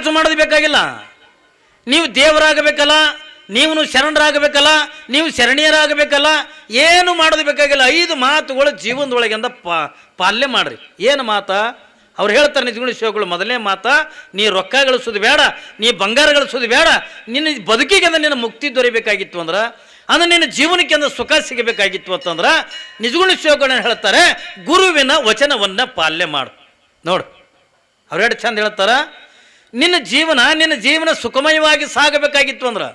ಖರ್ಚು ಮಾಡೋದು ಬೇಕಾಗಿಲ್ಲ. ನೀವು ದೇವರಾಗಬೇಕಲ್ಲ, ನೀವು ಶರಣರಾಗಬೇಕಲ್ಲ, ನೀವು ಶರಣೀಯರಾಗಬೇಕಲ್ಲ, ಏನು ಮಾಡೋದು ಬೇಕಾಗಿಲ್ಲ. 5 ಮಾತುಗಳು ಜೀವನದೊಳಗಿಂದ ಪಾಲನೆ ಮಾಡ್ರಿ. ಏನು ಮಾತಾ? ಅವ್ರು ಹೇಳ್ತಾರೆ ನಿಜಗುಣ ಶಿವಗಳು, ಮೊದಲನೇ ಮಾತಾ, ನೀ ರೊಕ್ಕ ಗಳಿಸೋದು ಬೇಡ, ನೀ ಬಂಗಾರ ಗಳಿಸೋದು ಬೇಡ, ನಿನ್ನ ಬದುಕಿಗೆ ಅಂದ್ರೆ ನಿನ್ನ ಮುಕ್ತಿ ದೊರೆಯಬೇಕಾಗಿತ್ತು ಅಂದ್ರೆ, ಅಂದ್ರೆ ನಿನ್ನ ಜೀವನಕ್ಕೆ ಅಂದ್ರೆ ಸುಖ ಸಿಗಬೇಕಾಗಿತ್ತು ಅಂತಂದ್ರೆ ನಿಜಗುಣ ಶಿವಗಳನ್ನ ಹೇಳ್ತಾರೆ, ಗುರುವಿನ ವಚನವನ್ನು ಪಾಲನೆ ಮಾಡು. ನೋಡು, ಅವ್ರೆರಡು ಚಂದ ಹೇಳ್ತಾರ, ನಿನ್ನ ಜೀವನ ಸುಖಮಯವಾಗಿ ಸಾಗಬೇಕಾಗಿತ್ತು ಅಂದ್ರೆ,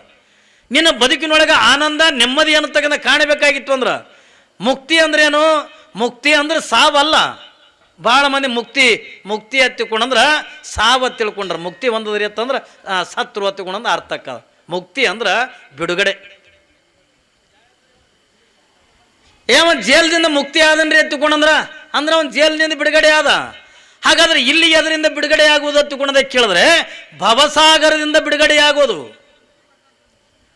ನಿನ್ನ ಬದುಕಿನೊಳಗೆ ಆನಂದ ನೆಮ್ಮದಿ ಅನ್ನತಕ್ಕಂಥ ಕಾಣಬೇಕಾಗಿತ್ತು ಅಂದ್ರೆ, ಮುಕ್ತಿ ಅಂದ್ರೇನು? ಮುಕ್ತಿ ಅಂದ್ರೆ ಸಾವಲ್ಲ. ಭಾಳ ಮಂದಿ ಮುಕ್ತಿ ಹತ್ತಿಕೊಂಡ್ರೆ ಸಾವು ತಿಳ್ಕೊಂಡ್ರೆ, ಮುಕ್ತಿ ಒಂದದ್ರಿ ಅಂತಂದ್ರೆ ಸತ್ರು ಹತ್ತಿಕೊಂಡ್ರೆ ಅರ್ಥಕ್ಕ. ಮುಕ್ತಿ ಅಂದ್ರೆ ಬಿಡುಗಡೆ. ಅವನು ಜೇಲ್ದಿಂದ ಮುಕ್ತಿ ಆದನ್ರಿ ಎತ್ತಿಕೊಂಡ್ರ ಅಂದ್ರೆ ಅವನು ಜೇಲ್ನಿಂದ ಬಿಡುಗಡೆ ಆದ. ಹಾಗಾದ್ರೆ ಇಲ್ಲಿ ಅದರಿಂದ ಬಿಡುಗಡೆ ಆಗುವುದು ಹತ್ತಿಕೊಂಡದ ಕೇಳಿದ್ರೆ ಭವಸಾಗರದಿಂದ ಬಿಡುಗಡೆ ಆಗೋದು.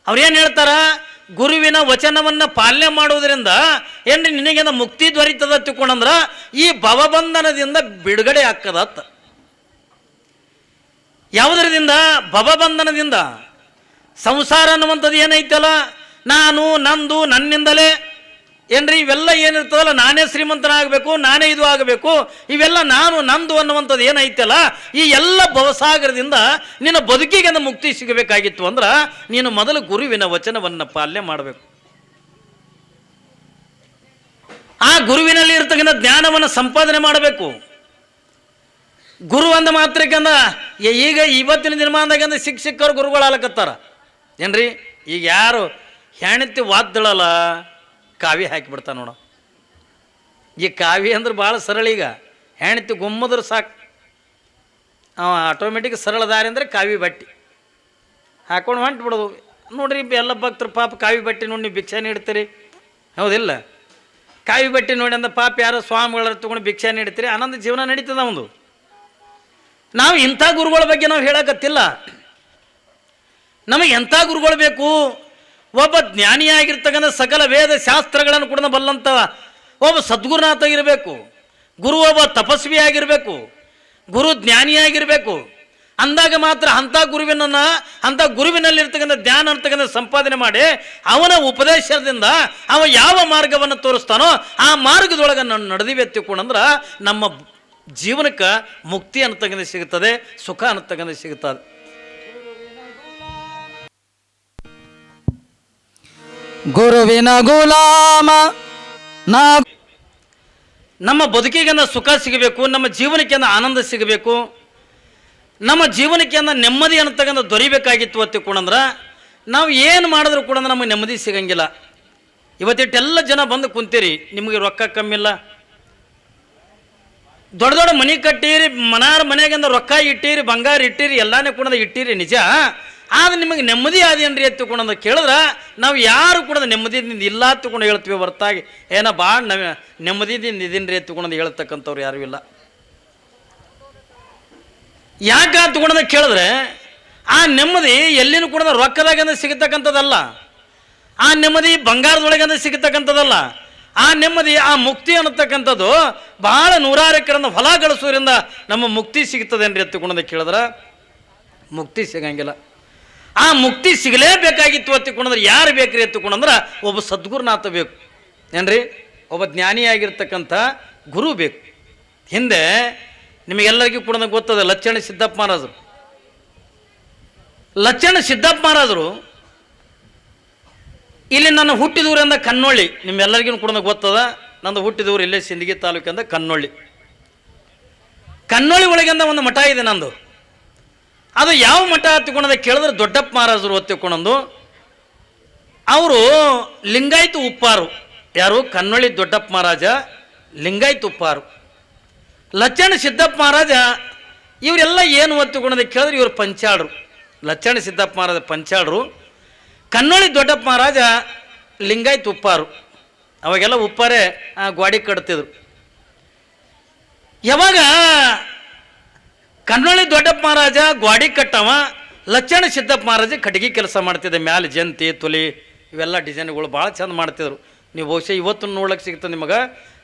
ಅವ್ರೇನು ಹೇಳ್ತಾರ? ಗುರುವಿನ ವಚನವನ್ನು ಪಾಲನೆ ಮಾಡುವುದರಿಂದ ಏನ್ರಿ ನಿನಗೇನ ಮುಕ್ತಿ ದೊರೀತದ ತಿಳ್ಕೊಂಡ್ರ ಈ ಭವಬಂಧನದಿಂದ ಬಿಡುಗಡೆ ಆಗ್ತದತ್ತ. ಯಾವುದರಿಂದ? ಭವಬಂಧನದಿಂದ. ಸಂಸಾರ ಅನ್ನುವಂಥದ್ದು ಏನೈತಲ್ಲ, ನಾನು ನಂದು ನನ್ನಿಂದಲೇ ಏನ್ರಿ ಇವೆಲ್ಲ ಏನಿರ್ತದಲ್ಲ, ನಾನೇ ಶ್ರೀಮಂತನಾಗಬೇಕು, ನಾನೇ ಇದು ಆಗಬೇಕು, ಇವೆಲ್ಲ ನಾನು ನಂದು ಅನ್ನುವಂಥದ್ದು ಏನೈತಲ್ಲ, ಈ ಎಲ್ಲ ಭವಸಾಗರದಿಂದ ನಿನ್ನ ಬದುಕಿಗೆ ಮುಕ್ತಿ ಸಿಗಬೇಕಾಗಿತ್ತು ಅಂದ್ರೆ ನೀನು ಮೊದಲು ಗುರುವಿನ ವಚನವನ್ನು ಪಾಲನೆ ಮಾಡಬೇಕು. ಆ ಗುರುವಿನಲ್ಲಿ ಇರ್ತಕ್ಕಂಥ ಜ್ಞಾನವನ್ನು ಸಂಪಾದನೆ ಮಾಡಬೇಕು. ಗುರು ಅಂದ ಮಾತ್ರಕ್ಕಂದ ಈಗ ಇವತ್ತಿನ ದಿನಮಾನದಾಗಂದ ಶಿಕ್ಷಕರು ಗುರುಗಳು ಆಲಕತ್ತಾರ ಏನ್ರಿ. ಈಗ ಯಾರು ಹೆಣ್ತಿ ವಾದ್ದಳಲ್ಲ ಕಾವಿ ಹಾಕಿಬಿಡ್ತಾ ನೋಡು. ಈ ಕಾವಿ ಅಂದ್ರೆ ಭಾಳ ಸರಳ. ಈಗ ಹೆಣ್ತಿ ಗುಮ್ಮದ್ರೆ ಸಾಕು, ಆಟೋಮೆಟಿಕ್ ಸರಳ ದಾರಿ ಅಂದರೆ ಕಾವಿ ಬಟ್ಟೆ ಹಾಕೊಂಡು ಹೊಂಟು ಬಿಡೋದು. ನೋಡ್ರಿ ಎಲ್ಲ ಭಕ್ತರು ಪಾಪ ಕಾವಿ ಬಟ್ಟೆ ನೋಡಿ ನೀವು ಭಿಕ್ಷೆ ನೀಡ್ತೀರಿ, ಹೌದಿಲ್ಲ? ಕಾವಿ ಬಟ್ಟೆ ನೋಡಿ ಅಂದ ಪಾಪ ಯಾರೋ ಸ್ವಾಮಿಗಳ ತೊಗೊಂಡು ಭಿಕ್ಷೆ ನೀಡ್ತೀರಿ, ಆನಂದ ಜೀವನ ನಡೀತದ ಒಂದು. ನಾವು ಇಂಥ ಗುರುಗಳ ಬಗ್ಗೆ ನಾವು ಹೇಳಕತ್ತಿಲ್ಲ. ನಮಗೆ ಎಂಥ ಗುರುಗಳು ಬೇಕು? ಒಬ್ಬ ಜ್ಞಾನಿಯಾಗಿರ್ತಕ್ಕಂಥ ಸಕಲ ವೇದ ಶಾಸ್ತ್ರಗಳನ್ನು ಕೂಡ ಬಲ್ಲಂತ ಒಬ್ಬ ಸದ್ಗುರುನಾಥ ಇರಬೇಕು. ಗುರು ಒಬ್ಬ ತಪಸ್ವಿಯಾಗಿರಬೇಕು, ಗುರು ಜ್ಞಾನಿಯಾಗಿರಬೇಕು. ಅಂದಾಗ ಮಾತ್ರ ಅಂಥ ಗುರುವಿನಲ್ಲಿರ್ತಕ್ಕಂಥ ಜ್ಞಾನ ಅಂತಕ್ಕಂಥ ಸಂಪಾದನೆ ಮಾಡಿ ಅವನ ಉಪದೇಶದಿಂದ ಅವ ಯಾವ ಮಾರ್ಗವನ್ನು ತೋರಿಸ್ತಾನೋ ಆ ಮಾರ್ಗದೊಳಗೆ ನಾನು ನಡೆದಿವೆ ಎತ್ತಿಕೊಂಡ್ರೆ ನಮ್ಮ ಜೀವನಕ್ಕೆ ಮುಕ್ತಿ ಅನ್ನತಕ್ಕಂಥ ಸಿಗುತ್ತದೆ, ಸುಖ ಅನ್ನತಕ್ಕಂಥ ಸಿಗುತ್ತದೆ. ಗುರುವಿನ ಗುಲಾಮ ನಾ. ನಮ್ಮ ಬದುಕಿಗೆ ಸುಖ ಸಿಗಬೇಕು, ನಮ್ಮ ಜೀವನಕ್ಕೆ ಆನಂದ ಸಿಗಬೇಕು, ನಮ್ಮ ಜೀವನಕ್ಕೆ ನೆಮ್ಮದಿ ಅನ್ನತಕ್ಕಂಥ ದೊರಿಬೇಕಾಗಿತ್ತು ಅತ್ತಿಕೊಂಡ್ರೆ ನಾವು ಏನು ಮಾಡಿದ್ರು ಕೂಡ ನಮಗೆ ನೆಮ್ಮದಿ ಸಿಗಂಗಿಲ್ಲ. ಇವತ್ತಿಟ್ಟೆಲ್ಲ ಜನ ಬಂದು ಕುಂತೀರಿ, ನಿಮಗೆ ರೊಕ್ಕ ಕಮ್ಮಿಲ್ಲ, ದೊಡ್ಡ ದೊಡ್ಡ ಮನೆ ಕಟ್ಟೀರಿ, ಮನೆಯಾಗಿಂದ ರೊಕ್ಕ ಇಟ್ಟೀರಿ, ಬಂಗಾರ ಇಟ್ಟೀರಿ, ಎಲ್ಲಾನೇ ಕೂಡ ಇಟ್ಟೀರಿ ನಿಜ. ಆದರೆ ನಿಮಗೆ ನೆಮ್ಮದಿ ಆದೇನ್ರಿ ಎತ್ತಿಕೊಂಡ ಕೇಳಿದ್ರೆ ನಾವು ಯಾರು ಕೂಡ ನೆಮ್ಮದಿಯಿಂದ ಇಲ್ಲ ತಗೊಂಡು ಹೇಳ್ತೀವಿ ಹೊರತಾಗಿ ಏನೋ ಭಾಳ ನೆಮ್ಮದಿದಿಂದ ಇದೀನಿ ರೀ ಎತ್ತಿಕೊಂಡು ಹೇಳ್ತಕ್ಕಂಥವ್ರು ಯಾರೂ ಇಲ್ಲ. ಯಾಕೆ ತಗೊಂಡ ಕೇಳಿದ್ರೆ ಆ ನೆಮ್ಮದಿ ಎಲ್ಲಿನೂ ಕೂಡ ರೊಕ್ಕದಾಗಂದ ಸಿಗತಕ್ಕಂಥದ್ದಲ್ಲ, ಆ ನೆಮ್ಮದಿ ಬಂಗಾರದೊಳಗಂದ ಸಿಗತಕ್ಕಂಥದ್ದಲ್ಲ. ಆ ನೆಮ್ಮದಿ, ಆ ಮುಕ್ತಿ ಅನ್ನತಕ್ಕಂಥದ್ದು ಭಾಳ ನೂರಾರು ಎಕರೆಯಿಂದ ಹೊಲ ಗಳಿಸೋದ್ರಿಂದ ನಮ್ಮ ಮುಕ್ತಿ ಸಿಗ್ತದೇನ್ರಿ ಎತ್ತಿಕೊಂಡ ಕೇಳಿದ್ರೆ ಮುಕ್ತಿ ಸಿಗಂಗಿಲ್ಲ. ಆ ಮುಕ್ತಿ ಸಿಗಲೇಬೇಕಾಗಿತ್ತು ಎತ್ತಿಕೊಂಡ್ರೆ ಯಾರು ಬೇಕ್ರಿ ಎತ್ತಿಕೊಂಡ್ರೆ ಒಬ್ಬ ಸದ್ಗುರುನಾಥ ಬೇಕು ಏನ್ರಿ, ಒಬ್ಬ ಜ್ಞಾನಿಯಾಗಿರ್ತಕ್ಕಂಥ ಗುರು ಬೇಕು. ಹಿಂದೆ ನಿಮಗೆಲ್ಲರಿಗೂ ಕೂಡ ಗೊತ್ತದ ಲಚ್ಚಣ ಸಿದ್ದಪ್ಪ ಮಹಾರಾಜರು. ಲಚ್ಚಣ ಸಿದ್ದಪ್ಪ ಮಹಾರಾಜರು ಇಲ್ಲಿ ನನ್ನ ಹುಟ್ಟಿದೂರಿಂದ ಕನ್ನೊಳ್ಳಿ, ನಿಮ್ಮೆಲ್ಲರಿಗೂ ಕೂಡ ಗೊತ್ತದ. ನಂದು ಹುಟ್ಟಿದೂರು ಇಲ್ಲೇ ಸಿಂದಗಿ ತಾಲೂಕಿಂದ ಕನ್ನೊಳ್ಳಿ. ಕನ್ನೊಳ್ಳಿ ಒಳಗಿಂದ ಒಂದು ಮಠ ಇದೆ ನಂದು. ಅದು ಯಾವ ಮಠ ಹತ್ತಿಕೊಂಡದ ಕೇಳಿದ್ರೆ ದೊಡ್ಡಪ್ಪ ಮಹಾರಾಜರು ಹತ್ತಿಕೊಂಡಂದು. ಅವರು ಲಿಂಗಾಯತ ಉಪ್ಪಾರು. ಯಾರು? ಕನ್ನೊಳ್ಳಿ ದೊಡ್ಡಪ್ಪ ಮಹಾರಾಜ ಲಿಂಗಾಯತ ಉಪ್ಪಾರು. ಲಚ್ಚಣ ಸಿದ್ದಪ್ಪ ಮಹಾರಾಜ ಇವರೆಲ್ಲ ಏನು ಹತ್ತಿಕೊಂಡದ ಕೇಳಿದ್ರೆ ಇವರು ಪಂಚಾಳರು. ಲಚ್ಚಣ ಸಿದ್ದಪ್ಪ ಮಹಾರಾಜ ಪಂಚಾಳರು, ಕನ್ನೊಳ್ಳಿ ದೊಡ್ಡಪ್ಪ ಮಹಾರಾಜ ಲಿಂಗಾಯತ ಉಪ್ಪಾರು. ಅವಾಗೆಲ್ಲ ಉಪ್ಪಾರೆ ಗ್ವಾಡಿ ಕಟ್ತಿದ್ರು. ಯಾವಾಗ ಕನ್ನೊಳ್ಳಿ ದೊಡ್ಡಪ್ಪ ಮಹಾರಾಜ ಗ್ವಾಡಿ ಕಟ್ಟವ, ಲಚ್ಚಣ ಸಿದ್ದಪ್ಪ ಮಹಾರಾಜ ಕಟ್ಟಿಗೆ ಕೆಲಸ ಮಾಡ್ತಿದ್ದೆ. ಮ್ಯಾಲೆ ಜಂತಿ ತುಲಿ ಇವೆಲ್ಲ ಡಿಸೈನ್ಗಳು ಭಾಳ ಚಂದ ಮಾಡ್ತಿದ್ರು. ನೀವು ಬಹುಶಃ ಇವತ್ತು ನೋಡ್ಲಿಕ್ಕೆ ಸಿಗ್ತದೆ ನಿಮಗೆ.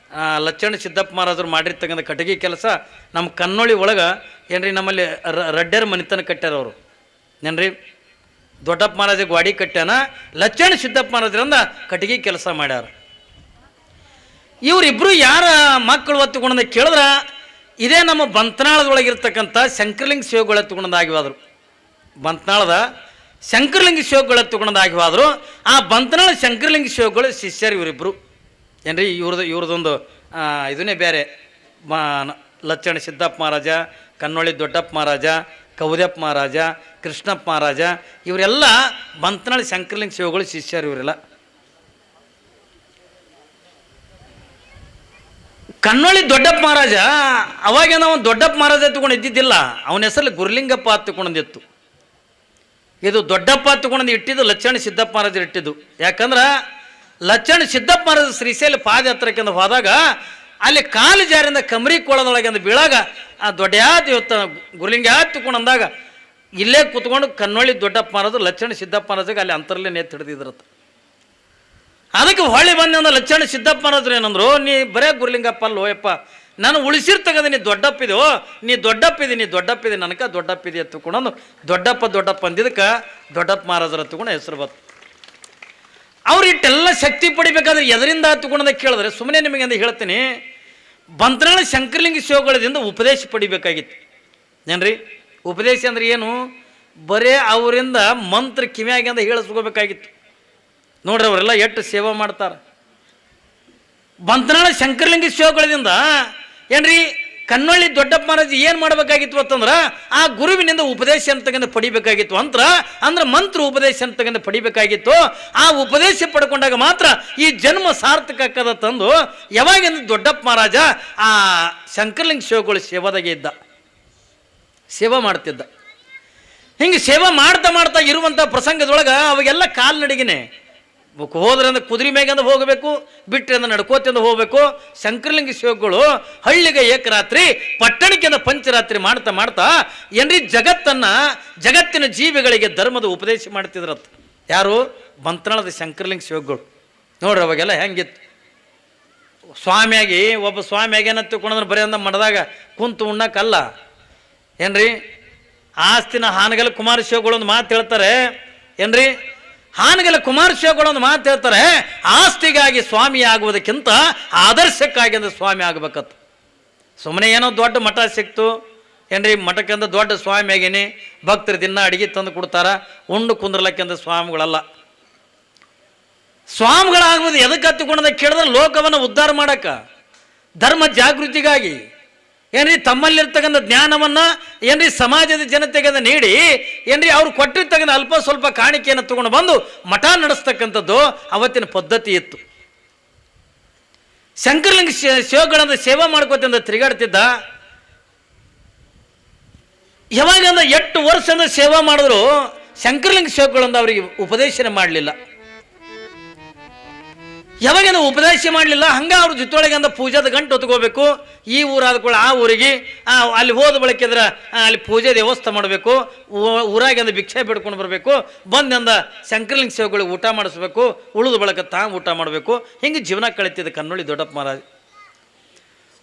ಲಚ್ಚಣ್ಣ ಸಿದ್ದಪ್ಪ ಮಹಾರಾಜರು ಮಾಡಿರ್ತಕ್ಕಂಥ ಕಟಗಿ ಕೆಲಸ ನಮ್ಮ ಕನ್ನೋಳಿ ಒಳಗೆ ಏನ್ರಿ ನಮ್ಮಲ್ಲಿ ರಡ್ಡರ ಮನಿತನ ಕಟ್ಟ್ಯಾರ ಅವರು ಏನ್ರಿ ದೊಡ್ಡಪ್ಪ ಮಹಾರಾಜ ಗ್ವಾಡಿ ಕಟ್ಟ್ಯಾನ ಲಚ್ಚಣ್ಣ ಸಿದ್ದಪ್ಪ ಮಹಾರಾಜರಿಂದ ಕಟಗಿ ಕೆಲಸ ಮಾಡ್ಯಾರ. ಇವರಿಬ್ಬರು ಯಾರ ಮಕ್ಕಳು ಒತ್ತುಕೊಂಡ ಕೇಳಿದ್ರೆ ಇದೇ ನಮ್ಮ ಬಂತನಾಳದೊಳಗಿರ್ತಕ್ಕಂಥ ಶಂಕರಲಿಂಗ ಶಿವಗಳು ಎತ್ತುಕೊಂಡಾಗಿವಾದರು. ಬಂತನಾಳದ ಶಂಕರಲಿಂಗ ಶಿವಗಳು ಎತ್ತುಕೊಂಡಾಗಿವಾದರು. ಆ ಬಂತನಾಳ ಶಂಕರಲಿಂಗ ಶಿವಗಳು ಶಿಷ್ಯರು ಇವರಿಬ್ಬರು ಏನ್ರಿ. ಇವ್ರದೊಂದು ಇದನ್ನೇ ಬೇರೆ. ಲಚ್ಚಣ್ಣ ಸಿದ್ದಪ್ಪ ಮಹಾರಾಜ, ಕನ್ನೋಳಿ ದೊಡ್ಡಪ್ಪ ಮಹಾರಾಜ, ಕೌದ್ಯಪ್ಪ ಮಹಾರಾಜ, ಕೃಷ್ಣಪ್ಪ ಮಹಾರಾಜ ಇವರೆಲ್ಲ ಬಂತನಾಳ ಶಂಕರಲಿಂಗ ಶಿವಗಳು ಶಿಷ್ಯರು ಇವರೆಲ್ಲ. ಕನ್ನೋಳಿ ದೊಡ್ಡಪ್ಪ ಮಹಾರಾಜ ಅವಾಗ ನಾವು ದೊಡ್ಡಪ್ಪ ಮಹಾರಾಜ ಎತ್ತುಕೊಂಡು ಇದ್ದಿದ್ದಿಲ್ಲ. ಅವನ ಹೆಸರಲ್ಲಿ ಗುರುಲಿಂಗಪ್ಪ ಹತ್ತುಕೊಂಡಿತ್ತು. ಇದು ದೊಡ್ಡಪ್ಪ ಹತ್ತುಕೊಂಡು ಇಟ್ಟಿದ್ದು ಲಚ್ಚಣ್ಣ ಸಿದ್ದಪ್ಪ ಮಹಾರಾಜರು ಇಟ್ಟಿದ್ದು. ಯಾಕಂದ್ರೆ ಲಚ್ಚಣ್ಣ ಸಿದ್ದಪ್ಪ ಮಹಾರಾಜ ಶ್ರೀಶೈಲ ಪಾದಯಾತ್ರಕ್ಕೆ ಹೋದಾಗ ಅಲ್ಲಿ ಕಾಲು ಜಾರಿಂದ ಕಮರಿ ಕೊಳದೊಳಗೆ ಅಂದು ಬೀಳಾಗ ಆ ದೊಡ್ಡ ಇವತ್ತು ಗುರುಲಿಂಗ ಹತ್ತುಕೊಂಡು ಅಂದಾಗ ಇಲ್ಲೇ ಕೂತ್ಕೊಂಡು ಕನ್ನೋಳಿ ದೊಡ್ಡಪ್ಪ ಮಹಾರಾಜರು ಲಚ್ಚಣ್ಣ ಸಿದ್ದಪ್ಪ ಮಹಾರಾಜಗೆ ಅಲ್ಲಿ ಅಂತರಲ್ಲೇ ನೇತು ಹಿಡಿದಿದ್ರತ್ತ. ಅದಕ್ಕೆ ಹೊಳ್ಳಿ ಬಂದ ಲಚ್ಚಣ್ಣ ಸಿದ್ದಪ್ಪ ಮಹಾರಾಜರು ಏನಂದ್ರು, ನೀ ಬರೇ ಗುರುಲಿಂಗಪ್ಪ ಅಲ್ಲೋಯಪ್ಪ, ನಾನು ಉಳಿಸಿರ್ತಕ್ಕಂಥ ನೀ ದೊಡ್ಡಪ್ಪಿದೆಯೋ, ನೀ ದೊಡ್ಡಪ್ಪಿದೆ ನನಗೆ ದೊಡ್ಡಪ್ಪಿದೆ ಎತ್ತುಕೊಂಡು ದೊಡ್ಡಪ್ಪ ಅಂದಿದ್ದಕ್ಕೆ ದೊಡ್ಡಪ್ಪ ಮಹಾರಾಜರು ಹತ್ತುಕೊಂಡು ಹೆಸರು ಬಂತು. ಅವ್ರು ಇಟ್ಟೆಲ್ಲ ಶಕ್ತಿ ಪಡಿಬೇಕಾದ್ರೆ ಎದರಿಂದ ಹತ್ತುಕೊಂಡ ಕೇಳಿದ್ರೆ ಸುಮ್ಮನೆ ನಿಮಗೆ ಅಂತ ಹೇಳ್ತೀನಿ, ಬಂತನಾಳ ಶಂಕರಲಿಂಗ ಶಿವಗಳದಿಂದ ಉಪದೇಶ ಪಡಿಬೇಕಾಗಿತ್ತು ಏನ್ರಿ. ಉಪದೇಶ ಅಂದ್ರೆ ಏನು? ಬರೇ ಅವರಿಂದ ಮಂತ್ರ ಕಿವಿಯಾಗಿ ಅಂತ ಹೇಳಿಸ್ಕೋಬೇಕಾಗಿತ್ತು. ನೋಡ್ರಿ ಅವರೆಲ್ಲ ಎಷ್ಟು ಸೇವೆ ಮಾಡ್ತಾರೆ. ಬಂತನಾಳ ಶಂಕರಲಿಂಗ ಶಿವಗಳಿಂದ ಏನ್ರಿ ಕನ್ನೋಳಿ ದೊಡ್ಡಪ್ಪ ಮಹಾರಾಜ ಏನು ಮಾಡಬೇಕಾಗಿತ್ತು ಅಂತಂದ್ರೆ ಆ ಗುರುವಿನಿಂದ ಉಪದೇಶ ಅಂತಕ್ಕಂಥ ಪಡಿಬೇಕಾಗಿತ್ತು. ಅಂದ್ರೆ ಮಂತ್ರ ಉಪದೇಶ ಅಂತಕ್ಕಂಥ ಪಡಿಬೇಕಾಗಿತ್ತು. ಆ ಉಪದೇಶ ಪಡ್ಕೊಂಡಾಗ ಮಾತ್ರ ಈ ಜನ್ಮ ಸಾರ್ಥಕ ಆಕ್ಕದ ತಂದು ಯಾವಾಗಿಂದ ದೊಡ್ಡಪ್ಪ ಮಹಾರಾಜ ಆ ಶಂಕರಲಿಂಗ ಶಿವಗಳು ಸೇವಾದಾಗೆ ಇದ್ದ, ಸೇವಾ ಮಾಡ್ತಿದ್ದ. ಹಿಂಗೆ ಸೇವಾ ಮಾಡ್ತಾ ಇರುವಂಥ ಪ್ರಸಂಗದೊಳಗೆ ಅವಾಗೆಲ್ಲ ಕಾಲ್ನಡಿಗೆನೆ. ಹೋದ್ರೆ ಅಂದ್ರೆ ಕುದುರೆ ಮೇಗಂದ ಹೋಗಬೇಕು, ಬಿಟ್ಟರೆ ಅಂದ್ರೆ ನಡ್ಕೋತಿಂದ ಹೋಗಬೇಕು. ಶಂಕರಲಿಂಗ ಶಿವಗಳು ಹಳ್ಳಿಗೆ ಏಕರಾತ್ರಿ, ಪಟ್ಟಣಕ್ಕಿಂತ ಪಂಚರಾತ್ರಿ ಮಾಡ್ತಾ ಏನ್ರಿ ಜಗತ್ತಿನ ಜೀವಿಗಳಿಗೆ ಧರ್ಮದ ಉಪದೇಶ ಮಾಡ್ತಿದ್ರತ್. ಯಾರು? ಬಂತನಾಳದ ಶಂಕರಲಿಂಗ ಶಿವಗಳು. ನೋಡ್ರಿ ಅವಾಗೆಲ್ಲ ಹೆಂಗಿತ್ತು. ಒಬ್ಬ ಸ್ವಾಮಿಯಾಗಿ ಏನತ್ತುಕೊಂಡ್ರೆ ಬರೀ ಅಂದ ಮಠದಾಗ ಕುಂತು ಉಣ್ಣಕ್ಕಲ್ಲ ಏನ್ರಿ. ಆಸ್ತಿನ ಹಾನಗಲ್ ಕುಮಾರ ಶಿವಗಳು ಒಂದು ಮಾತು ಹೇಳ್ತಾರೆ ಏನ್ರಿ. ಹಾನಗಲ್ ಕುಮಾರ ಶಿವಗಳು ಒಂದು ಮಾತು ಹೇಳ್ತಾರೆ, ಆಸ್ತಿಗಾಗಿ ಸ್ವಾಮಿ ಆಗುವುದಕ್ಕಿಂತ ಆದರ್ಶಕ್ಕಾಗಿ ಅಂದ್ರೆ ಸ್ವಾಮಿ ಆಗ್ಬೇಕತ್ತ. ಸುಮ್ಮನೆ ಏನೋ ದೊಡ್ಡ ಮಠ ಸಿಕ್ತು ಏನ್ರಿ, ಮಠಕ್ಕಿಂತ ದೊಡ್ಡ ಸ್ವಾಮಿ ಆಗೀನಿ, ಭಕ್ತರು ದಿನ ಅಡಿಗೆ ತಂದು ಕೊಡ್ತಾರ, ಉಂಡು ಕುಂದ್ರಲಕ್ಕಿಂತ ಸ್ವಾಮಿಗಳಲ್ಲ. ಸ್ವಾಮಿಗಳಾಗುವುದು ಎದಕ್ಕೆ ಹತ್ತಿಕೊಂಡ ಕೇಳಿದ್ರೆ ಲೋಕವನ್ನು ಉದ್ಧಾರ ಮಾಡಕ್ಕ, ಧರ್ಮ ಜಾಗೃತಿಗಾಗಿ ಏನ್ರಿ, ತಮ್ಮಲ್ಲಿರ್ತಕ್ಕಂಥ ಜ್ಞಾನವನ್ನ ಏನ್ರಿ ಸಮಾಜದ ಜನತೆಗೆ ನೀಡಿ ಏನ್ರಿ ಅವ್ರು ಕೊಟ್ಟಿರ್ತಕ್ಕಂಥ ಅಲ್ಪ ಸ್ವಲ್ಪ ಕಾಣಿಕೆಯನ್ನು ತಗೊಂಡು ಬಂದು ಮಠ ನಡೆಸ್ತಕ್ಕಂಥದ್ದು ಅವತ್ತಿನ ಪದ್ಧತಿ ಇತ್ತು. ಶಂಕರಲಿಂಗ ಶಿವಗಳಂದ ಸೇವಾ ಮಾಡ್ಕೋತಿಂದ ತಿರುಗಾಡ್ತಿದ್ದ. ಯಾವಾಗಂದ 8 ವರ್ಷದಿಂದ ಸೇವಾ ಮಾಡಿದ್ರು ಶಂಕರಲಿಂಗ ಶಿವಗಳಂದ ಅವರಿಗೆ ಉಪದೇಶನೆ ಮಾಡಲಿಲ್ಲ. ಯಾವಾಗೇನು ಉಪದೇಶ ಮಾಡಲಿಲ್ಲ. ಹಂಗೆ ಅವ್ರ ಜೊತೆಯೊಳಗೆ ಅಂದ ಪೂಜಾದ ಗಂಟು ಹೊತ್ಕೋಬೇಕು. ಈ ಊರಾದ ಕೂಡ ಆ ಊರಿಗೆ ಅಲ್ಲಿ ಹೋದ ಬಳಕಿದ್ರೆ ಅಲ್ಲಿ ಪೂಜೆ ವ್ಯವಸ್ಥೆ ಮಾಡಬೇಕು. ಊರಾಗೆ ಅಂದ ಭಿಕ್ಷೆ ಬಿಡ್ಕೊಂಡು ಬರಬೇಕು. ಬಂದಂದ ಶಂಕರಲಿಂಗ ಶಿವಗಳಿಗೆ ಊಟ ಮಾಡಿಸ್ಬೇಕು, ಉಳಿದ ಬಳಕ ಊಟ ಮಾಡಬೇಕು. ಹಿಂಗೆ ಜೀವನ ಕಳೀತಿದ್ದ ಕನ್ನೋಳಿ ದೊಡ್ಡಪ್ಪ ಮಹಾರಾಜ.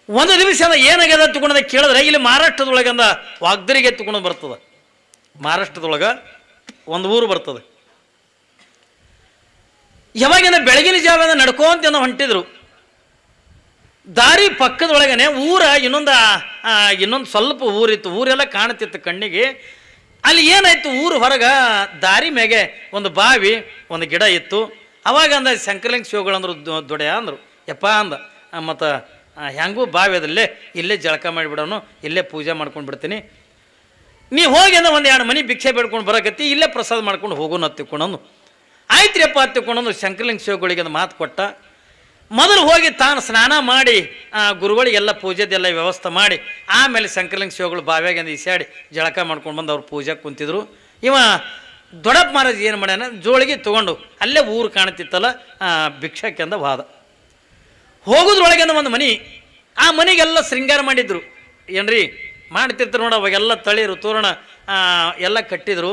ಒಂದು ದಿವಸ ಏನಾಗ್ಯದ ತಗೊಂಡ ಕೇಳಿದ್ರೆ ಇಲ್ಲಿ ಮಹಾರಾಷ್ಟ್ರದೊಳಗಂದ ವಾಗ್ದರಿಗೆ ಎತ್ತುಕೊಂಡು ಬರ್ತದೆ. ಮಹಾರಾಷ್ಟ್ರದೊಳಗೆ ಒಂದು ಊರು ಬರ್ತದೆ. ಯಾವಾಗಿಂದ ಬೆಳಗಿನ ಜಾವದ ನಡ್ಕೊಂತ ಹೊಂಟಿದ್ರು. ದಾರಿ ಪಕ್ಕದೊಳಗನೆ ಊರ ಇನ್ನೊಂದು ಸ್ವಲ್ಪ ಊರಿತ್ತು. ಊರೆಲ್ಲ ಕಾಣ್ತಿತ್ತು ಕಣ್ಣಿಗೆ. ಅಲ್ಲಿ ಏನಾಯ್ತು, ಊರು ಹೊರಗ ದಾರಿ ಮೇಗೆ ಒಂದು ಬಾವಿ, ಒಂದು ಗಿಡ ಇತ್ತು. ಅವಾಗ ಅಂದ ಶಂಕರಲಿಂಗ ಶಿವಗಳಂದ್ರು ದೊಡ್ಡ ಅಂದರು, ಯಪ್ಪ ಅಂದ, ಮತ್ತು ಹೆಂಗೂ ಬಾವಿ ಅದಲ್ಲೇ ಇಲ್ಲೇ ಜಳಕ ಮಾಡಿಬಿಡೋನು, ಇಲ್ಲೇ ಪೂಜೆ ಮಾಡ್ಕೊಂಡು ಬಿಡ್ತೀನಿ, ನೀ ಹೋಗಿ ಅಂದ ಒಂದು 2 ಮನೆ ಭಿಕ್ಷೆ ಬೇಡ್ಕೊಂಡು ಬರಕತ್ತಿ, ಇಲ್ಲೇ ಪ್ರಸಾದ ಮಾಡ್ಕೊಂಡು ಹೋಗೋನು ಹತ್ತಿಕೊಂಡು. ಆಯ್ತ್ರಿಯಪ್ಪ ಹತ್ತಿಕೊಂಡು ಶಂಕರಲಿಂಗ ಶಿವಗಳಿಗೆ ಒಂದು ಮಾತು ಕೊಟ್ಟ. ಮೊದಲು ಹೋಗಿ ತಾನು ಸ್ನಾನ ಮಾಡಿ ಗುರುಗಳಿಗೆಲ್ಲ ಪೂಜೆದೆಲ್ಲ ವ್ಯವಸ್ಥೆ ಮಾಡಿ ಆಮೇಲೆ ಶಂಕರಲಿಂಗ ಶಿವಗಳು ಬಾವಿಯಾಗ ಈಸಾಡಿ ಜಳಕ ಮಾಡ್ಕೊಂಡು ಬಂದು ಅವ್ರು ಪೂಜೆ ಕುಂತಿದ್ರು. ಇವ ದೊಡ್ಡಪ್ಪ ಮಹಾರಾಜ್ ಏನು ಮಾಡ್ಯಾನ, ಜೋಳಿಗೆ ತೊಗೊಂಡು ಅಲ್ಲೇ ಊರು ಕಾಣ್ತಿತ್ತಲ್ಲ ಭಿಕ್ಷಕ್ಕೆ ಅಂದ ವಾದ. ಹೋಗೋದ್ರೊಳಗೇನ ಒಂದು ಮನೆ, ಆ ಮನೆಗೆಲ್ಲ ಶೃಂಗಾರ ಮಾಡಿದ್ರು ಏನ್ರಿ, ಮಾಡ್ತಿರ್ತಾರೆ ನೋಡಿ. ಅವಾಗೆಲ್ಲ ತಳಿರು ತೋರಣ ಎಲ್ಲ ಕಟ್ಟಿದ್ರು,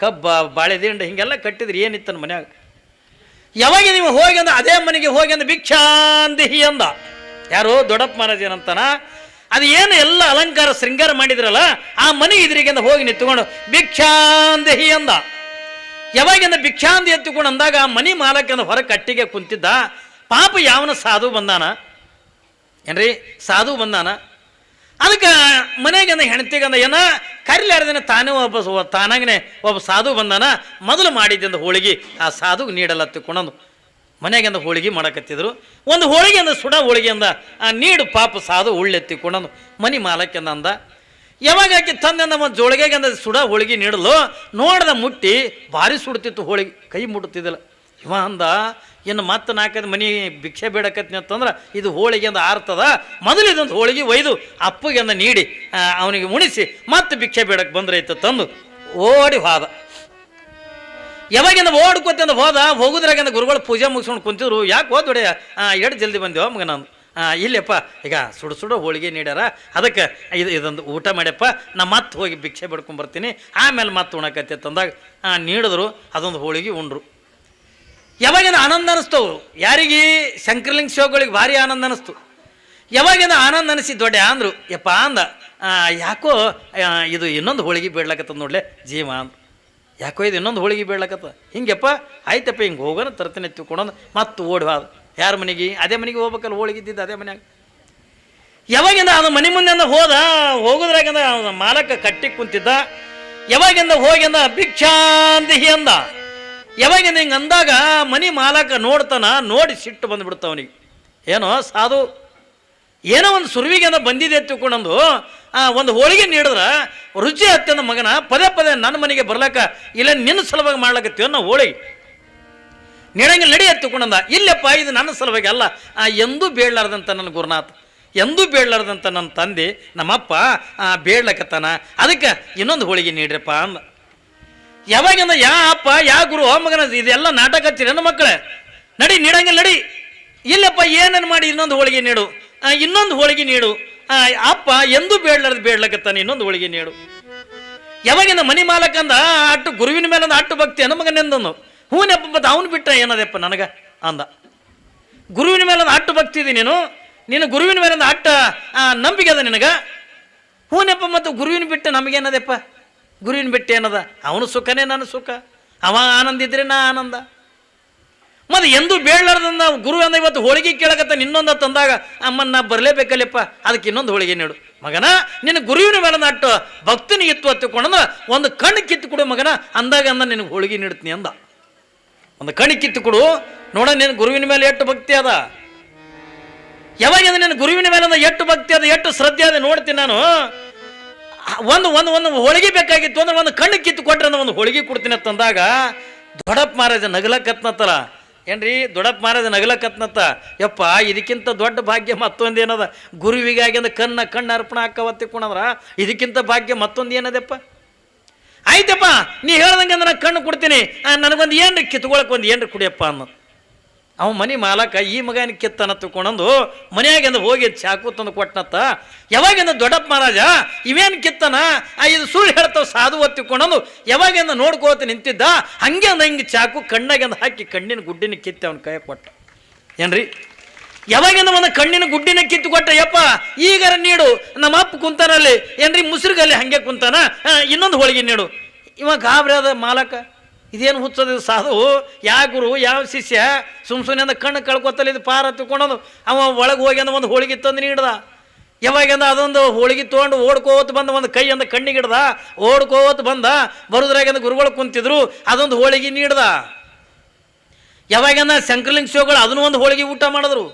ಕಬ್ಬ ಬಾಳೆದಿಂಡು ಹಿಂಗೆಲ್ಲ ಕಟ್ಟಿದ್ರು. ಏನಿತ್ತು ಮನ್ಯಾಗ. ಯಾವಾಗ ನೀವು ಹೋಗಿ ಅಂದ ಅದೇ ಮನೆಗೆ ಹೋಗಿ ಅಂದ ಭಿಕ್ಷಾಂದಿಹಿ ಅಂದ. ಯಾರು ದೊಡ್ಡಪ್ಪ ಮಹಾರಾಜ ಏನಂತಾನ, ಅದು ಏನು ಎಲ್ಲ ಅಲಂಕಾರ ಶೃಂಗಾರ ಮಾಡಿದ್ರಲ್ಲ ಆ ಮನೆ ಎದುರಿಗಿಂದ ಹೋಗಿ ನಿಂತ್ಕೊಂಡು ಭಿಕ್ಷಾಂದೇಹಿ ಅಂದ. ಯಾವಾಗಿಂದ ಭಿಕ್ಷಾಂದಿ ಎತ್ತುಕೊಂಡು ಅಂದಾಗ ಆ ಮನಿ ಮಾಲಕನ ಹೊರ ಕಟ್ಟಿಗೆ ಕುಂತಿದ್ದ. ಪಾಪ ಯಾವನ ಸಾಧು ಬಂದಾನ ಏನ್ರಿ, ಸಾಧು ಬಂದಾನ. ಅದಕ್ಕೆ ಮನೆಗಂದ ಹೆಣ್ತಿಗಂದ ಏನ ಕರಿಲಾರ್ದೇನೆ ತಾನೇ ತಾನಾಗನೆ ಒಬ್ಬ ಸಾಧು ಬಂದಾನ. ಮೊದಲು ಮಾಡಿದ್ದಂದ ಹೋಳಿಗೆ ಆ ಸಾಧುಗೆ ನೀಡಲತ್ತಿಕೊಂಡು ಮನೆಗಿಂದ ಹೋಳಿಗೆ ಮಾಡಕತ್ತಿದ್ರು. ಒಂದು ಹೋಳಿಗೆಯಿಂದ ಸುಡ ಹೋಳಿಗೆಯಿಂದ ನೀಡು ಪಾಪ ಸಾಧು ಉಳ್ಳೆತ್ತಿಕೊಂಡು ಮನಿ ಮಾಲಕ್ಕೆಂದ ಅಂದ. ಯಾವಾಗ ಆಕೆ ತಂದೆ ನಮ್ಮ ಜೋಳಿಗೆಗಂದ ಸುಡ ಹೋಳಿಗೆ ನೀಡಲು ನೋಡ್ದ ಮುಟ್ಟಿ ಭಾರಿ ಸುಡ್ತಿತ್ತು ಹೋಳಿಗೆ, ಕೈ ಮುಟ್ತಿದ್ದಿಲ್ಲ. ಇವ ಅಂದ, ಇನ್ನು ಮತ್ತೆ ನಾಲ್ಕೈದು ಮನೆ ಭಿಕ್ಷೆ ಬೇಡಕತ್ನಿ ಅಂತಂದ್ರೆ ಇದು ಹೋಳಿಗೆಂದ ಆರ್ತದ, ಮೊದಲು ಇದೊಂದು ಹೋಳಿಗೆ ಒಯ್ದು ಅಪ್ಪಗೆಂದ ನೀಡಿ ಅವನಿಗೆ ಉಣಿಸಿ ಮತ್ತೆ ಭಿಕ್ಷೆ ಬೇಡಕ್ಕೆ ಬಂದ್ರೈತೆ ತಂದು ಓಡಿ ಹೋದ. ಯಾವಾಗಿಂದ ಓಡ್ಕೊತಂದು ಹೋಗುದ್ರಾಗಿಂದ ಗುರುಗಳು ಪೂಜೆ ಮುಗಿಸ್ಕೊಂಡು ಕುಂತಿದ್ರು. ಯಾಕೆ ಹೋದೊಡೆ ಎಷ್ಟು ಜಲ್ದಿ ಬಂದೇವ ಮಗ ನಾನು? ಇಲ್ಲಪ್ಪ ಈಗ ಸುಡು ಹೋಳಿಗೆ ನೀಡ್ಯಾರ, ಅದಕ್ಕೆ ಇದೊಂದು ಊಟ ಮಾಡ್ಯಪ್ಪ, ನಾ ಮತ್ತೆ ಹೋಗಿ ಭಿಕ್ಷೆ ಬಿಡ್ಕೊಂಬರ್ತೀನಿ, ಆಮೇಲೆ ಮತ್ತೆ ಉಣಕತ್ತೆ ತಂದಾಗ ನೀಡಿದ್ರು. ಅದೊಂದು ಹೋಳಿಗೆ ಉಂಡ್ರು. ಯಾವಾಗಿಂದ ಆನಂದ ಅನ್ನಿಸ್ತವ್ರು ಯಾರಿಗೆ? ಶಂಕರಲಿಂಗ ಶಿವಗಳಿಗೆ ಭಾರಿ ಆನಂದ ಅನ್ನಿಸ್ತು. ಯಾವಾಗಿಂದ ಆನಂದ ಅನಿಸಿ ದೊಡ್ಡ ಅಂದರು. ಯಪ್ಪ ಅಂದ, ಯಾಕೋ ಇದು ಇನ್ನೊಂದು ಹೋಳಿಗೆ ಬೇಡ್ಲಕತ್ತದ ನೋಡ್ಲೆ ಜೀವ ಅಂದ. ಯಾಕೋ ಇದು ಇನ್ನೊಂದು ಹೋಳಿಗೆ ಬೇಡ್ಲಕತ್ತ? ಹಿಂಗೆಪ್ಪ ಆಯ್ತಪ್ಪ, ಹಿಂಗೆ ಹೋಗೋಣ ತರ್ತೀನಿ ಎತ್ತಿಕೊಂಡಂದು ಮತ್ತೆ ಓಡಿ ಹೋದ. ಯಾರ ಮನೆಗೆ? ಅದೇ ಮನೆಗೆ ಹೋಗ್ಬೇಕಲ್ಲ, ಹೋಳಿಗಿದ್ದಿದ್ದು ಅದೇ ಮನ್ಯಾಗ. ಯಾವಾಗಿಂದ ಅದು ಮನೆ ಮುಂದೆ ಹೋಗೋದ್ರಾಗಿಂದ ಮಾಲಕ ಕಟ್ಟಿ ಕುಂತಿದ್ದ. ಯಾವಾಗಿಂದ ಹೋಗಿಂದ ಭಿಕ್ಷಾಂದೇಹಿ ಅಂದ. ಯಾವಾಗಿಂದ ಹಿಂಗೆ ಅಂದಾಗ ಮನಿ ಮಾಲಕ ನೋಡ್ತಾನ, ನೋಡಿ ಸಿಟ್ಟು ಬಂದುಬಿಡ್ತ ಅವನಿಗೆ. ಏನೋ ಸಾಧು ಏನೋ ಒಂದು ಸುರುವಿಗೆಂದ ಬಂದಿದೆ ಎತ್ತಿಕೊಂಡಂದು ಒಂದು ಹೋಳಿಗೆ ನೀಡಿದ್ರೆ ರುಚಿ ಹತ್ತಂದ ಮಗನ ಪದೇ ಪದೇ ನನ್ನ ಮನೆಗೆ ಬರ್ಲಕ್ಕ ಇಲ್ಲ ನಿನ್ನ ಸಲುವಾಗಿ ಮಾಡ್ಲಕತ್ತೀವ ನಾವು ಹೋಳಿಗೆ ನೀಡಂಗೆ ನಡಿ ಎತ್ತಿಕೊಂಡಂದ. ಇಲ್ಲಪ್ಪ ಇದು ನನ್ನ ಸಲುವಾಗಿ ಅಲ್ಲ, ಎಂದೂ ಬೇಡಲಾರ್ದಂತ ನನ್ನ ಗುರುನಾಥ, ಎಂದೂ ಬೇಡಲಾರ್ದಂತ ನನ್ನ ತಂದೆ ನಮ್ಮಪ್ಪ ಬೇಡ್ಲಕತ್ತಾನ, ಅದಕ್ಕೆ ಇನ್ನೊಂದು ಹೋಳಿಗೆ ನೀಡ್ರಪ್ಪ ಅಂದ. ಯಾವಾಗಿಂದ ಯಾ ಅಪ್ಪ ಯಾ ಗುರು ಮಗನ ಇದೆಲ್ಲ ನಾಟಕ ಹಚ್ಚಿರಿ ನನ್ನ ಮಕ್ಕಳೇ, ನಡಿ ನೀಡಂಗಿಲ್ಲ ನಡಿ. ಇಲ್ಲಪ್ಪ ಏನನ್ನು ಮಾಡಿ ಇನ್ನೊಂದು ಹೋಳಿಗೆ ನೀಡು, ಇನ್ನೊಂದು ಹೋಳಿಗೆ ನೀಡು. ಅಪ್ಪ ಎಂದೂ ಬೇಡ್ಲಕತ್ತಾನೆ, ಇನ್ನೊಂದು ಹೋಳಿಗೆ ನೀಡು. ಯಾವಾಗಿಂದ ಮನಿ ಮಾಲಕಂದ ಅಟ್ಟು ಗುರುವಿನ ಮೇಲೆ ಅಟ್ಟು ಭಕ್ತಿ ಅನ್ನ ಮಗನೆಂದನು. ಹೂನಪ್ಪ ಮತ್ತು ಅವನು ಬಿಟ್ಟ ಏನದಪ್ಪ ನನಗೆ ಅಂದ. ಗುರುವಿನ ಮೇಲೆ ಅಟ್ಟು ಭಕ್ತಿ ಇದೆ ನೀನು ಗುರುವಿನ ಮೇಲೆ ಅಟ್ಟ ನಂಬಿಕೆ ಅದ ನಿನಗ? ಹೂನಪ್ಪ ಮತ್ತು ಗುರುವಿನ ಬಿಟ್ಟು ನಮಗೇನದಪ್ಪ? ಗುರುವಿನ ಬಿಟ್ಟು ಏನದ? ಅವನು ಸುಖನೇ ನನ್ನ ಸುಖ, ಅವ ಆನಂದ ಇದ್ರೆ ನಾ ಆನಂದ. ಮತ್ತು ಎಂದೂ ಬೇಡಲಾರ್ದಂದ ಗುರು ಅಂದ ಇವತ್ತು ಹೋಳಿಗೆ ಕೇಳಕತ್ತ ಇನ್ನೊಂದು ತಂದಾಗ ಅಮ್ಮನ್ನ ನಾ ಬರಲೇಬೇಕಲ್ಲಪ್ಪ, ಅದಕ್ಕೆ ಇನ್ನೊಂದು ಹೋಳಿಗೆ ನೀಡು ಮಗನ. ನಿನ್ನ ಗುರುವಿನ ಮೇಲೆ ಅಟ್ಟು ಭಕ್ತಿನ ಎತ್ತು ಹತ್ತಿಕೊಂಡಂದ್ರೆ ಒಂದು ಕಣ್ಣು ಕಿತ್ತು ಕೊಡು ಮಗನ ಅಂದಾಗ ನಿನಗೆ ಹೋಳಿಗೆ ನೀಡ್ತೀನಿ ಅಂದ. ಒಂದು ಕಣ್ಣು ಕಿತ್ತು ಕೊಡು ನೋಡ, ನಿನ್ನ ಗುರುವಿನ ಮೇಲೆ ಎಷ್ಟು ಭಕ್ತಿ ಅದ. ಯಾವಾಗ ನಿನ್ನ ಗುರುವಿನ ಮೇಲೆ ಎಷ್ಟು ಭಕ್ತಿ ಅದ, ಎಷ್ಟು ಶ್ರದ್ಧೆ ಅದ ನೋಡ್ತೀನಿ ನಾನು. ಒಂದು ಒಂದು ಒಂದು ಹೋಳಿಗೆ ಬೇಕಾಗಿತ್ತು ಅಂದ್ರೆ ಒಂದು ಕಣ್ಣು ಕಿತ್ತು ಕೊಟ್ರೆ ಒಂದು ಹೋಳಿಗೆ ಕೊಡ್ತೀನಿ ಅಂತಂದಾಗ ದೊಡ್ಡಪ್ಪ ಮಹಾರಾಜ ನಗಲಕತ್ನತ್ತಲ್ಲ ಏನ್ರಿ, ದೊಡ್ಡಪ್ಪ ಮಹಾರಾಜ ನಗಲಕತ್ನತ್ತ. ಯಪ್ಪ ಇದಕ್ಕಿಂತ ದೊಡ್ಡ ಭಾಗ್ಯ ಮತ್ತೊಂದು ಏನದ? ಗುರುವಿಗಾಗಿಂದ ಕಣ್ಣು ಅರ್ಪಣೆ ಹಾಕವತ್ತಿಕೊಂಡ್ರ ಇದಕ್ಕಿಂತ ಭಾಗ್ಯ ಮತ್ತೊಂದು ಏನದಪ್ಪ? ಆಯ್ತಪ್ಪ ನೀ ಹೇಳ್ದಂಗೆ ಅಂದ್ರೆ ನಾನು ಕಣ್ಣು ಕೊಡ್ತೀನಿ, ನನಗೊಂದು ಏನ್ರಿ ಕಿತ್ಕೊಳಕ್ಕೆ ಒಂದು ಏನ್ರಿ ಕುಡಿಯಪ್ಪ ಅನ್ನೋದು. ಅವ ಮನೆ ಮಾಲಕ ಈ ಮಗನ ಕಿತ್ತನ ತಗೊಂಡು ಮನೆಯಾಗಿಂದ ಹೋಗಿ ಚಾಕು ತಂದು ಕೊಟ್ಟನತ್ತ. ಯಾವಾಗಿಂದ ದೊಡ್ಡಪ್ಪ ಮಹಾರಾಜ ಇವೇನು ಕಿತ್ತನ ಇದು ಸುಳ್ಳು ಹೇಳ್ತಾವ ಸಾಧು ಒತ್ತಿಕೊಂಡು ಯಾವಾಗಿಂದ ನೋಡ್ಕೋತ ನಿಂತಿದ್ದ. ಹಂಗೆ ಅಂದ ಹಿಂಗೆ ಚಾಕು ಕಣ್ಣಾಗಿಂದ ಹಾಕಿ ಕಣ್ಣಿನ ಗುಡ್ಡಿನ ಕಿತ್ತಿ ಅವನ ಕೈ ಕೊಟ್ಟ. ಏನ್ರಿ, ಯಾವಾಗಿಂದ ಒಂದು ಕಣ್ಣಿನ ಗುಡ್ಡಿನ ಕಿತ್ತು ಕೊಟ್ಟ. ಯಪ್ಪ ಈಗಾರ ನೀಡು, ನಮ್ಮ ಅಪ್ಪ ಕುಂತಾನಲ್ಲಿ ಏನ್ರಿ ಮುಸುರುಗಲ್ಲಿ ಹಂಗೆ ಕುಂತಾನ, ಇನ್ನೊಂದು ಹೋಳಿಗೆ ನೀಡು. ಇವ ಗಾಬರಿ ಆದ ಮಾಲಕ, ಇದೇನು ಹುಚ್ಚದ ಸಾಧು, ಯಾವ ಗುರು ಯಾವ ಶಿಷ್ಯ ಸುಮ್ಮನೆ ಅಂದ ಕಣ್ಣು ಕಳ್ಕೊತಲ್ಲ ಇದು ಪಾರ ತಿಳ್ಕೊಳೋದು. ಅವ ಒಳಗೆ ಹೋಗಿ ಅಂದ ಒಂದು ಹೋಳಿಗೆ ತಂದು ನೀಡ್ದ. ಯಾವಾಗಂದ ಅದೊಂದು ಹೋಳಿಗೆ ತೊಗೊಂಡು ಓಡ್ಕೋತ ಬಂದ, ಒಂದು ಕೈ ಅಂದ ಕಣ್ಣಿಗಿಡ್ದ, ಓಡ್ಕೋತ ಬಂದ. ಬರೋದ್ರಾಗಿಂದ ಗುರುಗಳು ಕುಂತಿದ್ರು, ಅದೊಂದು ಹೋಳಿಗೆ ನೀಡ್ದ. ಯಾವಾಗಂದ ಶಂಕರಲಿಂಗ ಶಿವಗಳು ಅದನ್ನೂ ಒಂದು ಹೋಳಿಗೆ ಊಟ ಮಾಡಿದ್ರು.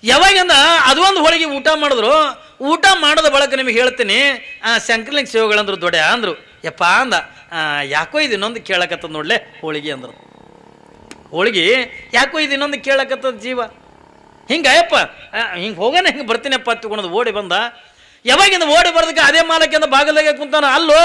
ಯಾವಾಗಂದ ಅದು ಒಂದು ಹೋಳಿಗೆ ಊಟ ಮಾಡಿದ್ರು. ಊಟ ಮಾಡೋದ ಬಳಕ ನಿಮಗೆ ಹೇಳ್ತೀನಿ, ಶಂಕರಲಿಂಗ ಶಿವಗಳಂದ್ರು ದೊಡ್ಡ ಅಂದರು. ಯಪ್ಪ ಅಂದ, ಯಾಕೋ ಇದು ಇನ್ನೊಂದು ಕೇಳಕತ್ತದ ನೋಡ್ಲೆ ಹೋಳಿಗೆ ಅಂದರು. ಹೋಳಿಗೆ ಯಾಕೋ ಇದು ಇನ್ನೊಂದು ಕೇಳಕತ್ತದ ಜೀವ. ಹಿಂಗೆ ಅಯ್ಯಪ್ಪ ಹಿಂಗೆ ಹೋಗೋಣ, ಹಿಂಗೆ ಬರ್ತೀನಪ್ಪ ತಗೊಂಡು ಓಡಿ ಬಂದ. ಯಾವಾಗಿಂದ ಓಡಿ ಬರೋದಕ್ಕೆ ಅದೇ ಮಾಲಕ್ಕಿಂದ ಬಾಗಲಾಗೆ ಕುಂತಾನ. ಅಲ್ಲೋ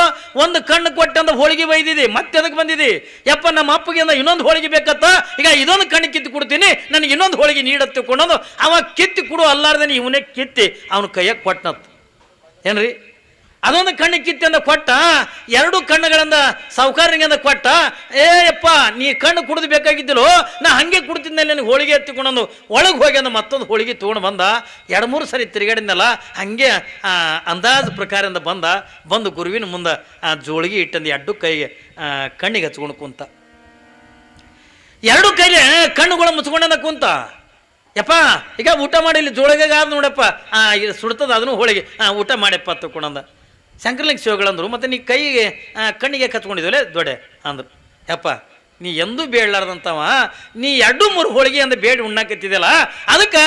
ಒಂದು ಕಣ್ಣು ಕೊಟ್ಟಂದ ಹೋಳಿಗೆ ಬೈದಿದೆ, ಮತ್ತೆ ಅದಕ್ಕೆ ಬಂದಿದೆ. ಯಪ್ಪ ನಮ್ಮ ಅಪ್ಪಗಿಂದ ಇನ್ನೊಂದು ಹೋಳಿಗೆ ಬೇಕತ್ತ, ಈಗ ಇದೊಂದು ಕಣ್ಣು ಕಿತ್ತು ಕೊಡ್ತೀನಿ, ನನಗೆ ಇನ್ನೊಂದು ಹೋಳಿಗೆ ನೀಡತ್ತೆ ಕೊಡೋದು. ಅವ ಕಿತ್ತಿ ಕೊಡು ಅಲ್ಲಾರ್ದೇನೆ ಇವನೇ ಕಿತ್ತಿ ಅವನ ಕೈಯಾಗ ಕೊಟ್ಟನತ್ತು. ಏನ್ರಿ, ಅದೊಂದು ಕಣ್ಣು ಕಿತ್ತಂದ ಕೊಟ್ಟ, ಎರಡು ಕಣ್ಣುಗಳಿಂದ ಸಾವುಕಾರನಿಂದ ಕೊಟ್ಟ. ಏಯಪ್ಪ ನೀ ಕಣ್ಣು ಕುಡಿದು ಬೇಕಾಗಿದ್ದಿಲ್ಲೋ, ನಾ ಹಂಗೆ ಕುಡ್ತಿದ್ದಲ್ಲಿ ನನಗೆ ಹೋಳಿಗೆ ಎತ್ತಿಕೊಂಡು ಒಳಗೆ ಹೋಗಿ ಅಂದ ಮತ್ತೊಂದು ಹೋಳಿಗೆ ತೊಗೊಂಡು ಬಂದ. 2-3 ಸರಿ ತಿರುಗಾಡಿದ್ನಲ್ಲ, ಹಂಗೆ ಅಂದಾಜು ಪ್ರಕಾರದಿಂದ ಬಂದು ಗುರುವಿನ ಮುಂದೆ ಆ ಜೋಳಿಗೆ ಇಟ್ಟಂದು 2 ಕೈಗೆ ಕಣ್ಣಿಗೆ ಹಚ್ಕೊಂಡು ಕುಂತ. 2 ಕೈಲಿ ಕಣ್ಣುಗಳು ಮುಚ್ಕೊಂಡ ಕುಂತ. ಯಪ್ಪ ಈಗ ಊಟ ಮಾಡಿ, ಇಲ್ಲಿ ಜೋಳಿಗೆ ಆದ ನೋಡಪ್ಪ, ಇದು ಸುಡ್ತದ ಅದನ್ನು ಹೋಳಿಗೆ, ಊಟ ಮಾಡಪ್ಪ ತಕೊಂಡಂದ. ಶಂಕರಲಿಂಗ ಶಿವಗಳಂದ್ರು, ಮತ್ತು ನೀ ಕೈಗೆ ಕಣ್ಣಿಗೆ ಕಚ್ಕೊಂಡಿದ್ವಲೆ ದೊಡ್ಡೆ ಅಂದರು. ಯಪ್ಪ ನೀ ಎಂದೂ ಬೇಡಲಾರ್ದಂಥವ, ನೀ 2-3 ಹೋಳಿಗೆ ಅಂದ ಬೇಡ ಉಣ್ಣಾಕತ್ತಿದೆಯಲ್ಲ, ಅದಕ್ಕೆ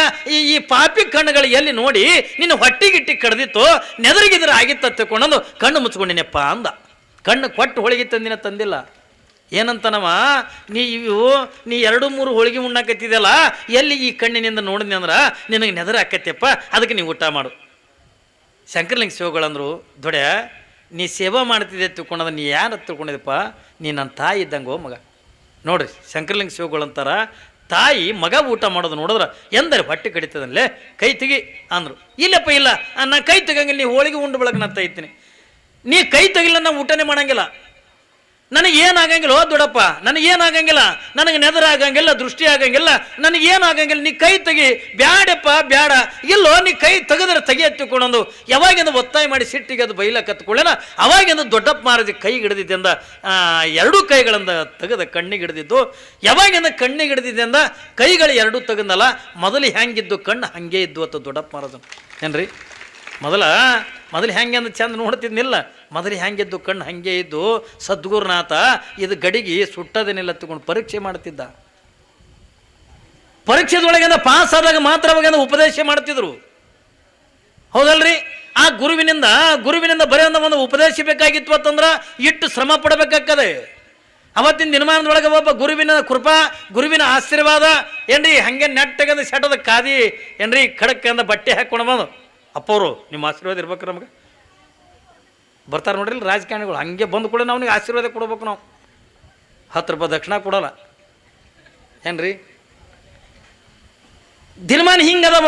ಈ ಪಾಪಿ ಕಣ್ಣುಗಳು ಎಲ್ಲಿ ನೋಡಿ ನಿನ್ನ ಹೊಟ್ಟಿಗಿಟ್ಟಿ ಕಡ್ದಿತ್ತು, ನೆದರಿಗಿದ್ರೆ ಆಗಿತ್ತ ತಕೊಂಡಂದು ಕಣ್ಣು ಮುಚ್ಕೊಂಡಿನಪ್ಪ ಅಂದ. ಕಣ್ಣು ಕೊಟ್ಟು ಹೋಳಿಗೆ ತಂದಿಲ್ಲ. ಏನಂತನವ, ನೀ 2-3 ಹೋಳಿಗೆ ಉಣ್ಣಾಕತ್ತಿದೆಯಲ್ಲ, ಎಲ್ಲಿ ಈ ಕಣ್ಣಿನಿಂದ ನೋಡಿದ್ನಿ ಅಂದ್ರೆ ನಿನಗೆ ನೆದರ ಆಕತ್ತಪ್ಪ, ಅದಕ್ಕೆ ನೀವು ಊಟ ಮಾಡು. ಶಂಕರಲಿಂಗ ಶಿವಗಳಂದ್ರು, ದೊಡ್ಡ ನೀ ಸೇವಾ ಮಾಡ್ತಿದ್ದೆ ತಿಳ್ಕೊಂಡದ, ನೀ ಯಾರು ತಿಳ್ಕೊಂಡಿದ್ದಪ್ಪ, ನೀ ನನ್ನ ತಾಯಿ ಇದ್ದಂಗೋ ಮಗ. ನೋಡ್ರಿ ಶಂಕರಲಿಂಗ ಶಿವಗಳಂತಾರ, ತಾಯಿ ಮಗ ಊಟ ಮಾಡೋದು ನೋಡಿದ್ರೆ ಎಂದರೆ ಹೊಟ್ಟೆ ಕಡಿತದಲ್ಲೇ, ಕೈ ತೆಗಿ ಅಂದರು. ಇಲ್ಲಪ್ಪ ಇಲ್ಲ, ನಾನು ಕೈ ತೆಗಂಗಿಲ್ಲ, ನೀ ಹೋಳಿಗೆ ಉಂಡು ಬೆಳಗ್ಗೆ ನಾನು ತೆಗಿತೀನಿ. ನೀ ಕೈ ತೆಗಿಲ್ಲ, ನಾವು ಊಟನೇ ಮಾಡಂಗಿಲ್ಲ. ನನಗೇನಾಗಂಗಿಲ್ಲ ದೊಡ್ಡಪ್ಪ, ನನಗೇನಾಗಂಗಿಲ್ಲ, ನನಗೆ ನೆದರ ಆಗಂಗಿಲ್ಲ, ದೃಷ್ಟಿ ಆಗಂಗಿಲ್ಲ, ನನಗೇನಾಗಂಗಿಲ್ಲ, ನೀ ಕೈ ತೆಗಿ. ಬ್ಯಾಡಪ್ಪ ಬ್ಯಾಡ. ಇಲ್ಲೋ ನೀ ಕೈ ತೆಗೆದ್ರೆ ತೆಗಿ ಎತ್ತಿಕೊಂಡೊಂದು ಯಾವಾಗಿಂದ ಒತ್ತಾಯ ಮಾಡಿ ಸಿಟ್ಟಿಗೆ ಅದು ಬೈಲ ಕತ್ಕೊಳ್ಳೇನ, ಅವಾಗಿಂದ ದೊಡ್ಡಪ್ಪ ಮಾರದಿ ಕೈಗೆ ಹಿಡಿದಿದ್ದೆಂದ 2 ಕೈಗಳಿಂದ ತೆಗೆದ ಕಣ್ಣಿಗೆ ಹಿಡಿದಿದ್ದು. ಯಾವಾಗಿಂದ ಕಣ್ಣಿಗೆ ಹಿಡಿದಿದ್ದೆ ಅಂದ ಕೈಗಳು 2 ತೆಗೆದಲ್ಲ, ಮೊದಲು ಹೆಂಗಿದ್ದು ಕಣ್ಣು ಹಾಗೆ ಇದ್ದು ಅಂತ ದೊಡ್ಡಪ್ಪ ಮಾರದು ಏನ್ರಿ. ಮೊದಲು ಹೆಂಗೆ ಅಂದ ಚಂದ ನೋಡ್ತಿದ್ನಿಲ್ಲ, ಮೊದಲು ಹೆಂಗಿದ್ದು ಕಣ್ಣು ಹಾಗೆ ಇದ್ದು. ಸದ್ಗುರುನಾಥ ಇದು ಗಡಿಗೆ ಸುಟ್ಟದೇನಿಲ್ಲ ತಗೊಂಡು ಪರೀಕ್ಷೆ ಮಾಡ್ತಿದ್ದ. ಪರೀಕ್ಷೆದೊಳಗಿಂದ ಪಾಸ್ ಆದಾಗ ಮಾತ್ರ ಅವಾಗ ಉಪದೇಶ ಮಾಡ್ತಿದ್ರು, ಹೌದಲ್ರಿ. ಆ ಗುರುವಿನಿಂದ ಬರೆಯೋ ಒಂದು ಉಪದೇಶ ಬೇಕಾಗಿತ್ತು ಅಂತಂದ್ರೆ ಇಟ್ಟು ಶ್ರಮ ಪಡಬೇಕಾಗ್ತದೆ. ಅವತ್ತಿನ ದಿನಮಾನದೊಳಗೆ ಒಬ್ಬ ಗುರುವಿನ ಕೃಪಾ, ಗುರುವಿನ ಆಶೀರ್ವಾದ ಏನ್ರಿ, ಹಂಗೆ ನೆಟ್ಟಗಂದ ಸೆಟದ ಕಾದಿ ಏನ್ರಿ ಖಡಕ್ಕಂದ ಬಟ್ಟೆ ಹಾಕ್ಕೊಂಡು ಬಂದು, ಅಪ್ಪವರು ನಿಮ್ಮ ಆಶೀರ್ವಾದ ಇರ್ಬೇಕು ನಮ್ಗೆ. ಬರ್ತಾರೆ ನೋಡ್ರಿ ರಾಜಕಾರಣಿಗಳು, ಹಂಗೆ ಬಂದು ಕೂಡ ಅವನಿಗೆ ಆಶೀರ್ವಾದ ಕೊಡ್ಬೇಕು. ನಾವು 10 ರೂಪಾಯಿ ದಕ್ಷಿಣ ಕೊಡೋಲ್ಲ ಏನ್ರಿ. ದಿನಮಾನ ಹಿಂಗದವ.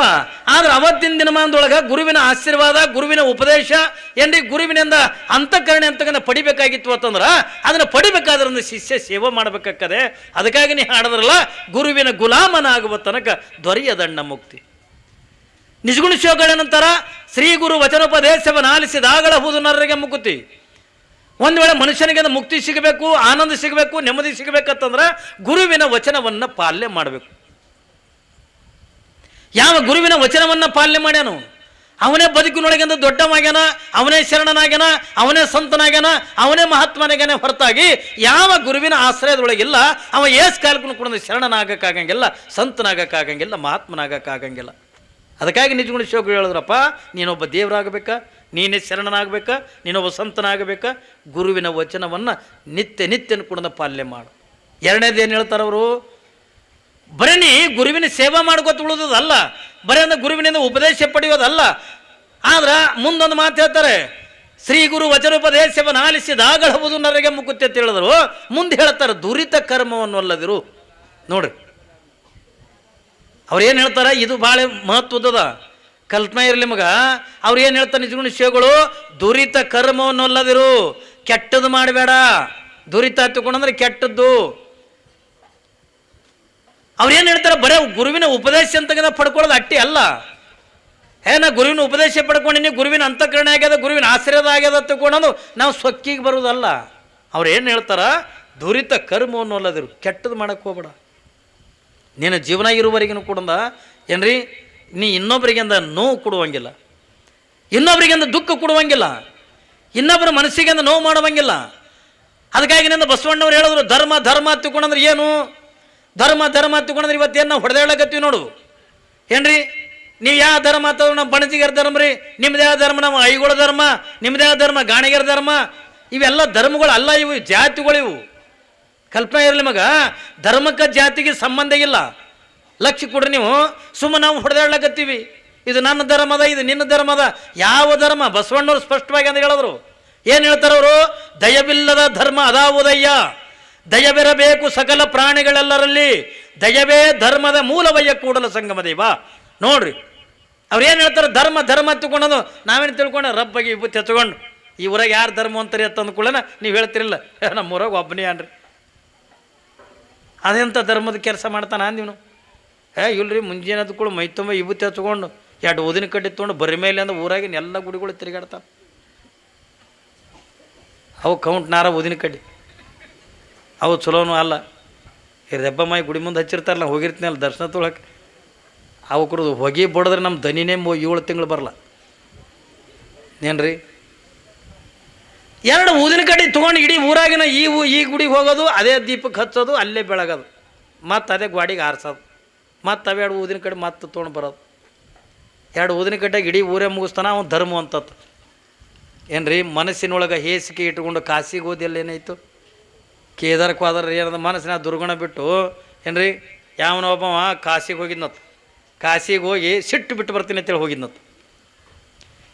ಆದ್ರೆ ಅವತ್ತಿನ ದಿನಮಾನದೊಳಗೆ ಗುರುವಿನ ಆಶೀರ್ವಾದ, ಗುರುವಿನ ಉಪದೇಶ ಏನ್ರಿ, ಗುರುವಿನಿಂದ ಅಂತಃಕರಣೆ ಅಂತಕನ್ನ ಪಡಿಬೇಕಾಗಿತ್ತು ಅಂತಂದ್ರೆ ಅದನ್ನು ಪಡಿಬೇಕಾದ್ರೆ ಒಂದು ಶಿಷ್ಯ ಸೇವೆ ಮಾಡಬೇಕಾಗ್ತದೆ. ಅದಕ್ಕಾಗಿ ನೀ ಹಾಡಿದ್ರಲ್ಲ, ಗುರುವಿನ ಗುಲಾಮನಾಗುವ ತನಕ ದೊರೆಯದಣ್ಣ ಮುಕ್ತಿ. ನಿಜಗುಣ ಶಿವಗಳೇನಂತಾರ, ಶ್ರೀ ಗುರು ವಚನೋಪದೇಶವನ್ನು ಆಲಿಸಿದಾಗಲಹುದು ನರರಿಗೆ ಮುಕ್ತಿ. ಒಂದು ವೇಳೆ ಮನುಷ್ಯನಿಗೆ ಮುಕ್ತಿ ಸಿಗಬೇಕು, ಆನಂದ ಸಿಗಬೇಕು, ನೆಮ್ಮದಿ ಸಿಗಬೇಕಂತಂದ್ರೆ ಗುರುವಿನ ವಚನವನ್ನು ಪಾಲನೆ ಮಾಡಬೇಕು. ಯಾವ ಗುರುವಿನ ವಚನವನ್ನು ಪಾಲನೆ ಮಾಡ್ಯಾನು ಅವನೇ ಬದುಕಿನೊಳಗಿಂದ ದೊಡ್ಡವಾಗ್ಯಾನ, ಅವನೇ ಶರಣನಾಗ್ಯಾನ, ಅವನೇ ಸಂತನಾಗ್ಯಾನ, ಅವನೇ ಮಹಾತ್ಮನಾಗ್ಯಾನ. ಹೊರತಾಗಿ ಯಾವ ಗುರುವಿನ ಆಶ್ರಯದೊಳಗಿಲ್ಲ ಅವ ಏಸ್ ಕಾಲಕ್ಕೂ ಕೂಡ ಶರಣನಾಗಕ್ಕಾಗಂಗಿಲ್ಲ, ಸಂತನಾಗಕ್ಕಾಗಂಗಿಲ್ಲ, ಮಹಾತ್ಮನಾಗಕ್ಕಾಗಂಗಿಲ್ಲ. ಅದಕ್ಕಾಗಿ ನಿಜಗುಣ ಶಿವಗಳು ಹೇಳಿದ್ರಪ್ಪ, ನೀನೊಬ್ಬ ದೇವರಾಗಬೇಕಾ, ನೀನೇ ಶರಣನಾಗಬೇಕಾ, ನೀನೊಬ್ಬ ಸಂತನಾಗಬೇಕಾ, ಗುರುವಿನ ವಚನವನ್ನು ನಿತ್ಯ ಕೂಡ ಪಾಲನೆ ಮಾಡು. ಎರಡನೇದೇನು ಹೇಳ್ತಾರವರು, ಬರೀ ನೀ ಗುರುವಿನ ಸೇವಾ ಮಾಡ್ಕೊತ ಉಳಿದಲ್ಲ, ಬರೀ ಅಂದ್ರೆ ಗುರುವಿನಿಂದ ಉಪದೇಶ ಪಡೆಯೋದಲ್ಲ. ಆದ್ರೆ ಮುಂದೊಂದು ಮಾತು ಹೇಳ್ತಾರೆ, ಶ್ರೀ ಗುರು ವಚನೋಪದೇಶವನ್ನು ಆಲಿಸಿದಾಗಲಹುದು ನರರಿಗೆ ಮುಕ್ತಿ ಅಂತ ಹೇಳಿದ್ರು. ಮುಂದೆ ಹೇಳ್ತಾರೆ, ದುರಿತ ಕರ್ಮವನ್ನು ಅಲ್ಲದಿರು. ನೋಡ್ರಿ ಅವ್ರೇನು ಹೇಳ್ತಾರೆ, ಇದು ಭಾಳ ಮಹತ್ವದ ಕಲ್ಪನೆ ಇರಲಿ ಮಗ. ಅವ್ರು ಏನು ಹೇಳ್ತಾರೆ ನಿಜಗುಣ ಶಿವಗಳು, ದುರಿತ ಕರ್ಮವನ್ನು ಅಲ್ಲದಿರು, ಕೆಟ್ಟದ್ದು ಮಾಡಬೇಡ. ದುರಿತ ಹತ್ತುಕೊಂಡಂದ್ರೆ ಕೆಟ್ಟದ್ದು. ಅವ್ರೇನು ಹೇಳ್ತಾರೆ, ಬರೀ ಗುರುವಿನ ಉಪದೇಶ ಅಂತ ಪಡ್ಕೊಳ್ಳೋದು ಅಟ್ಟಿ ಅಲ್ಲ. ನಾ ಗುರುವಿನ ಉಪದೇಶ ಪಡ್ಕೊಂಡಿನಿ, ಗುರುವಿನ ಅಂತಃಕರಣ ಆಗ್ಯದ, ಗುರುವಿನ ಆಶೀರ್ವಾದ ಆಗ್ಯದ ತಗೊಂಡು ನಾವು ಸೊಕ್ಕಿಗೆ ಬರೋದಲ್ಲ. ಅವ್ರು ಏನು ಹೇಳ್ತಾರ, ದುರಿತ ಕರ್ಮವನ್ನು ಅಲ್ಲದಿರು, ಕೆಟ್ಟದ್ದು ಮಾಡಕ್ಕೆ ಹೋಗ್ಬೇಡ. ನೀನು ಜೀವನ ಇರುವವರೆಗೂ ಕೂಡ ಏನ್ರಿ, ನೀ ಇನ್ನೊಬ್ಬರಿಗಿಂದ ನೋವು ಕೊಡುವಂಗಿಲ್ಲ, ಇನ್ನೊಬ್ಬರಿಗಿಂದ ದುಃಖ ಕೊಡುವಂಗಿಲ್ಲ, ಇನ್ನೊಬ್ಬರ ಮನಸ್ಸಿಗಿಂದ ನೋವು ಮಾಡುವಂಗಿಲ್ಲ. ಅದಕ್ಕಾಗಿ ನಿಂದ ಬಸವಣ್ಣವ್ರು ಹೇಳಿದ್ರು, ಧರ್ಮ ಧರ್ಮ ಹತ್ತಿಕೊಂಡ್ರೆ ಏನು, ಧರ್ಮ ಹತ್ತಿಕೊಂಡ್ರೆ ಇವತ್ತೇನು ನಾವು ಹೊಡೆದಾಡಕತ್ತೀವಿ ನೋಡು ಏನ್ರಿ. ನೀವು ಯಾವ ಧರ್ಮ ಹತ್ತದ್ರು, ನಮ್ಮ ಬಣಜಿಗರ ಧರ್ಮ ರೀ, ನಿಮ್ದು ಯಾವ ಧರ್ಮ, ನಮ್ಮ ಐಗೋಳ ಧರ್ಮ, ನಿಮ್ದು ಯಾವ ಧರ್ಮ, ಗಾಣಿಗರ ಧರ್ಮ. ಇವೆಲ್ಲ ಧರ್ಮಗಳು ಅಲ್ಲ, ಇವು ಜಾತಿಗಳಿವು. ಕಲ್ಪನೆ ಇರಲಿ ಮಗ, ಧರ್ಮಕ್ಕೆ ಜಾತಿಗೆ ಸಂಬಂಧ ಇಲ್ಲ. ಲಕ್ಷ ಕೊಡ್ರಿ ನೀವು, ಸುಮ್ಮನೆ ನಾವು ಹೊಡೆದಾಡ್ಲಕತ್ತೀವಿ, ಇದು ನನ್ನ ಧರ್ಮದ, ಇದು ನಿನ್ನ ಧರ್ಮದ. ಯಾವ ಧರ್ಮ? ಬಸವಣ್ಣವ್ರು ಸ್ಪಷ್ಟವಾಗಿ ಅಂತ ಹೇಳಿದ್ರು. ಏನು ಹೇಳ್ತಾರವರು, ದಯವಿಲ್ಲದ ಧರ್ಮ ಅದಾವುದಯ್ಯ, ದಯವಿರಬೇಕು ಸಕಲ ಪ್ರಾಣಿಗಳೆಲ್ಲರಲ್ಲಿ, ದಯವೇ ಧರ್ಮದ ಮೂಲವಯ್ಯ ಕೂಡಲ ಸಂಗಮ ದೇವ. ನೋಡ್ರಿ ಅವ್ರು ಏನು ಹೇಳ್ತಾರೆ, ಧರ್ಮ ಹತ್ತುಕೊಂಡದು ನಾವೇನು ತಿಳ್ಕೊಂಡು ರಬ್ಬಗೆ ವಿಭೂತಿ ಹಚ್ಕೊಂಡು ಈ ಊರಾಗ ಯಾರು ಧರ್ಮ ಅಂತಾರೆ ಅಂತ ಅಂದ್ಕೊಳ್ಳೋಣ ನೀವು ಹೇಳ್ತಿರಲ್ಲ ನಮ್ಮ ಊರಾಗ ಒಬ್ಬನೇ ಅನ್ರಿ ಅದೆಂಥ ಧರ್ಮದ ಕೆಲಸ ಮಾಡ್ತಾನೆ ಅಂದಿವ್ನು. ಇಲ್ರಿ ಮುಂಜಾನೆ ಕೂಡ ಮೈ ತುಂಬ ವಿಭೂತಿ ಹಚ್ಕೊಂಡು 2 ಊದಿನ ಕಡ್ಡಿ ತೊಗೊಂಡು ಬರಿ ಮೇಲೆ ಅಂದ್ರೆ ಊರಾಗಿನ ಎಲ್ಲ ಗುಡಿಗಳು ತಿರುಗಾಡ್ತಾನೆ. ಅವು ಕೌಂಟ್ ನಾರ ಊದಿನ ಕಡ್ಡಿ ಅವು ಚಲೋನು ಅಲ್ಲ. ಈ ರೆಬ್ಬಮ್ಮಾಯಿ ಗುಡಿ ಮುಂದೆ ಹಚ್ಚಿರ್ತಾರಲ್ಲ, ಹೋಗಿರ್ತೀನಿ ಅಲ್ಲಿ ದರ್ಶನ ತೊಳಕ್ಕೆ, ಅವಕ್ರದ್ದು ಹೊಗೆ ಬಡಿದ್ರೆ ನಮ್ಮ ದನಿನೇ 7 ತಿಂಗಳು ಬರಲ್ಲ ಏನ್ರಿ. 2 ಊದಿನ ಕಡ್ಡಿ ತೊಗೊಂಡು ಇಡೀ ಊರಾಗಿನ ಈ ಗುಡಿಗೆ ಹೋಗೋದು, ಅದೇ ದೀಪಕ್ಕೆ ಹಚ್ಚೋದು, ಅಲ್ಲೇ ಬೆಳಗೋದು, ಮತ್ತು ಅದೇ ಗಾಡಿಗೆ ಆರಿಸೋದು, ಮತ್ತು ಅವು 2 ಊದಿನ ಕಡ್ಡಿ ಮತ್ತೆ ತೊಗೊಂಡು ಬರೋದು. 2 ಊದಿನ ಕಡ್ಡಿಯಾಗ ಇಡೀ ಊರೇ ಮುಗಿಸ್ತಾನ ಅವನು ಧರ್ಮ ಅಂತತ್ತು ಏನ್ರಿ. ಮನಸ್ಸಿನೊಳಗೆ ಹೇಸಿಗೆ ಇಟ್ಕೊಂಡು ಕಾಸಿಗೆ ಹೋದೆಲ್ಲ ಏನಾಯಿತು, ಕೇದಾರಕ್ಕೆ ಹೋದ್ರೆ ಏನದ ಮನಸ್ಸಿನ ದುರ್ಗುಣ ಬಿಟ್ಟು ಏನ್ರಿ. ಯಾವನೊಬ್ಬವ ಕಾಸಿಗೆ ಹೋಗಿದ್ನತ್ತು, ಕಾಸಿಗೆ ಹೋಗಿ ಸಿಟ್ಟು ಬಿಟ್ಟು ಬರ್ತೀನಿ ಅಂತೇಳಿ ಹೋಗಿದ್ನತ್ತು.